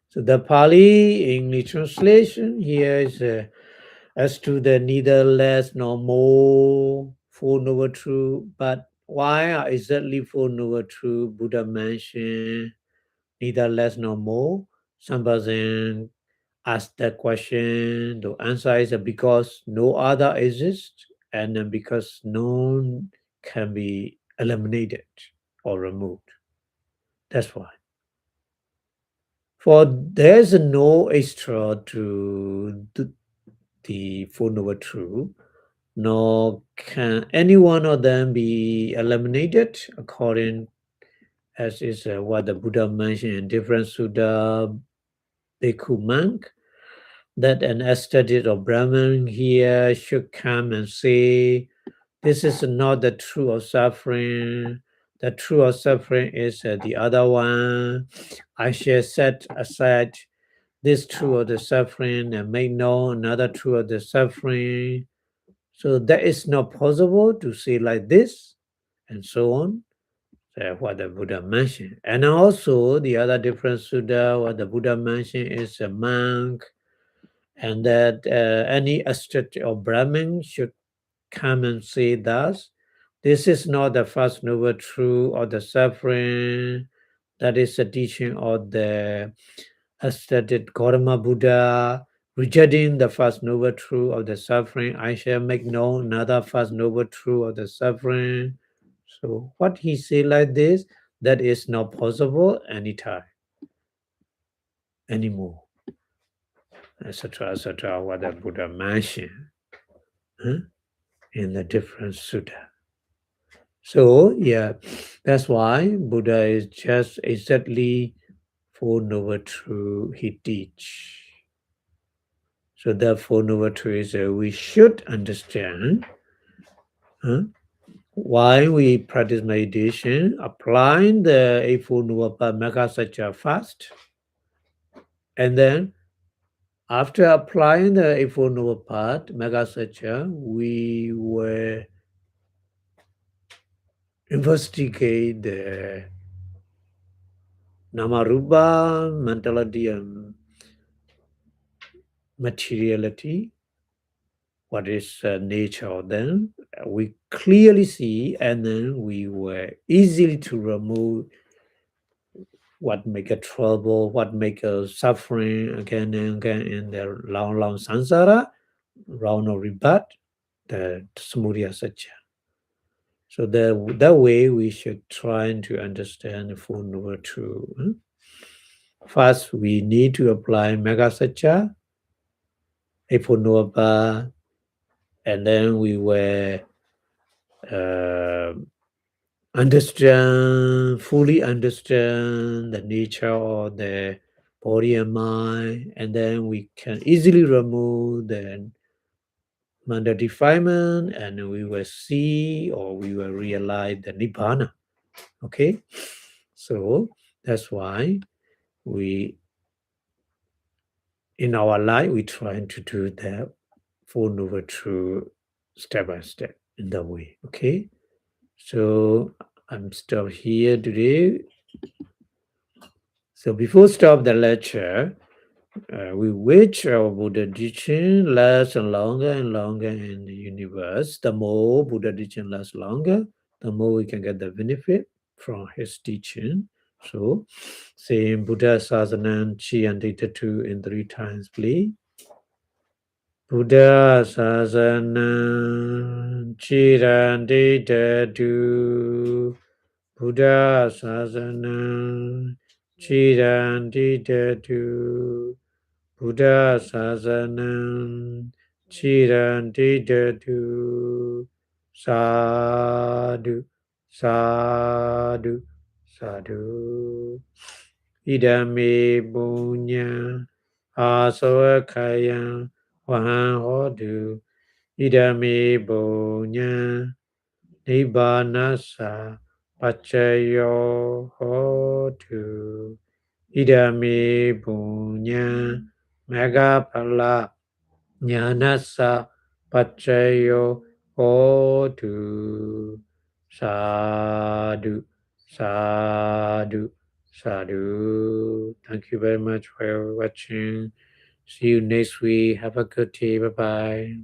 so the Pali English translation here is as to the neither less nor more, Four Noble Truth, but why are exactly Four Noble Truth Buddha mentioned neither less nor more? Some person ask that question. The answer is because no other exists, and then because none can be eliminated or removed. That's why. For there's no extra to the Four Noble Truth, nor can any one of them be eliminated according as is what the Buddha mentioned in different Sutta Bhikkhu monk, that an ascetic or Brahmin here should come and say, this is not the truth of suffering. The truth of suffering is the other one. I shall set aside this truth of the suffering and make known another truth of the suffering. So that is not possible to say like this, and so on. What the Buddha mentioned. And also the other different Sutta, what the Buddha mentioned is a monk, and that any ascetic or Brahmin should come and say thus, this is not the first noble truth of the suffering, that is the teaching of the ascetic Gautama Buddha, rejecting the first noble truth of the suffering. I shall make known another first noble truth of the suffering. So what he say like this, that is not possible anytime, anymore, etc., what the Buddha mentioned in the different sutta. So yeah, that's why Buddha is just exactly Four Noble Truths he teach. So that Four Noble Truths we should understand why we practice meditation, applying the Eightfold Noble Path Mega Satcha first, and then after applying the Eightfold Noble Path Mega Satcha, we will investigate the Namarupa, mentality, and materiality. What is nature of them? We clearly see, and then we were easily to remove what make a trouble, what make a suffering again and again in the long samsara, round of rebirth, the samudaya satya. So that way we should try to understand the Four Noble Truths. First, we need to apply Mega Satya, Eightfold Noble Path, and then we will fully understand the nature of the body and mind, and then we can easily remove the mental defilement, and we will see or we will realize the nibbana. Okay, so that's why we in our life we try to do that Four Noble Truths step by step in that way. Okay, so I'm still here today. So before stop the lecture, we wish our Buddha teaching lasts longer and longer in the universe. The more Buddha teaching lasts longer, the more we can get the benefit from his teaching. So, saying Buddha Sasanam Chiyantitatu in 3 times, please. Buddha Sasanam Chiyantitatu. Buddha Sasanam Chiyantitatu. Buddha Sasanam Chirantidatu Sadhu Sadhu Sadhu Idame Bunya Asawakaya Wahodu Idame Bunya Nibbanasa Pachayo Hotu Idame Bunya Megapala Jnanasa Pachayo Hotu Sadhu Sadhu Sadhu. Thank you very much for watching. See you next week. Have a good day. Bye bye.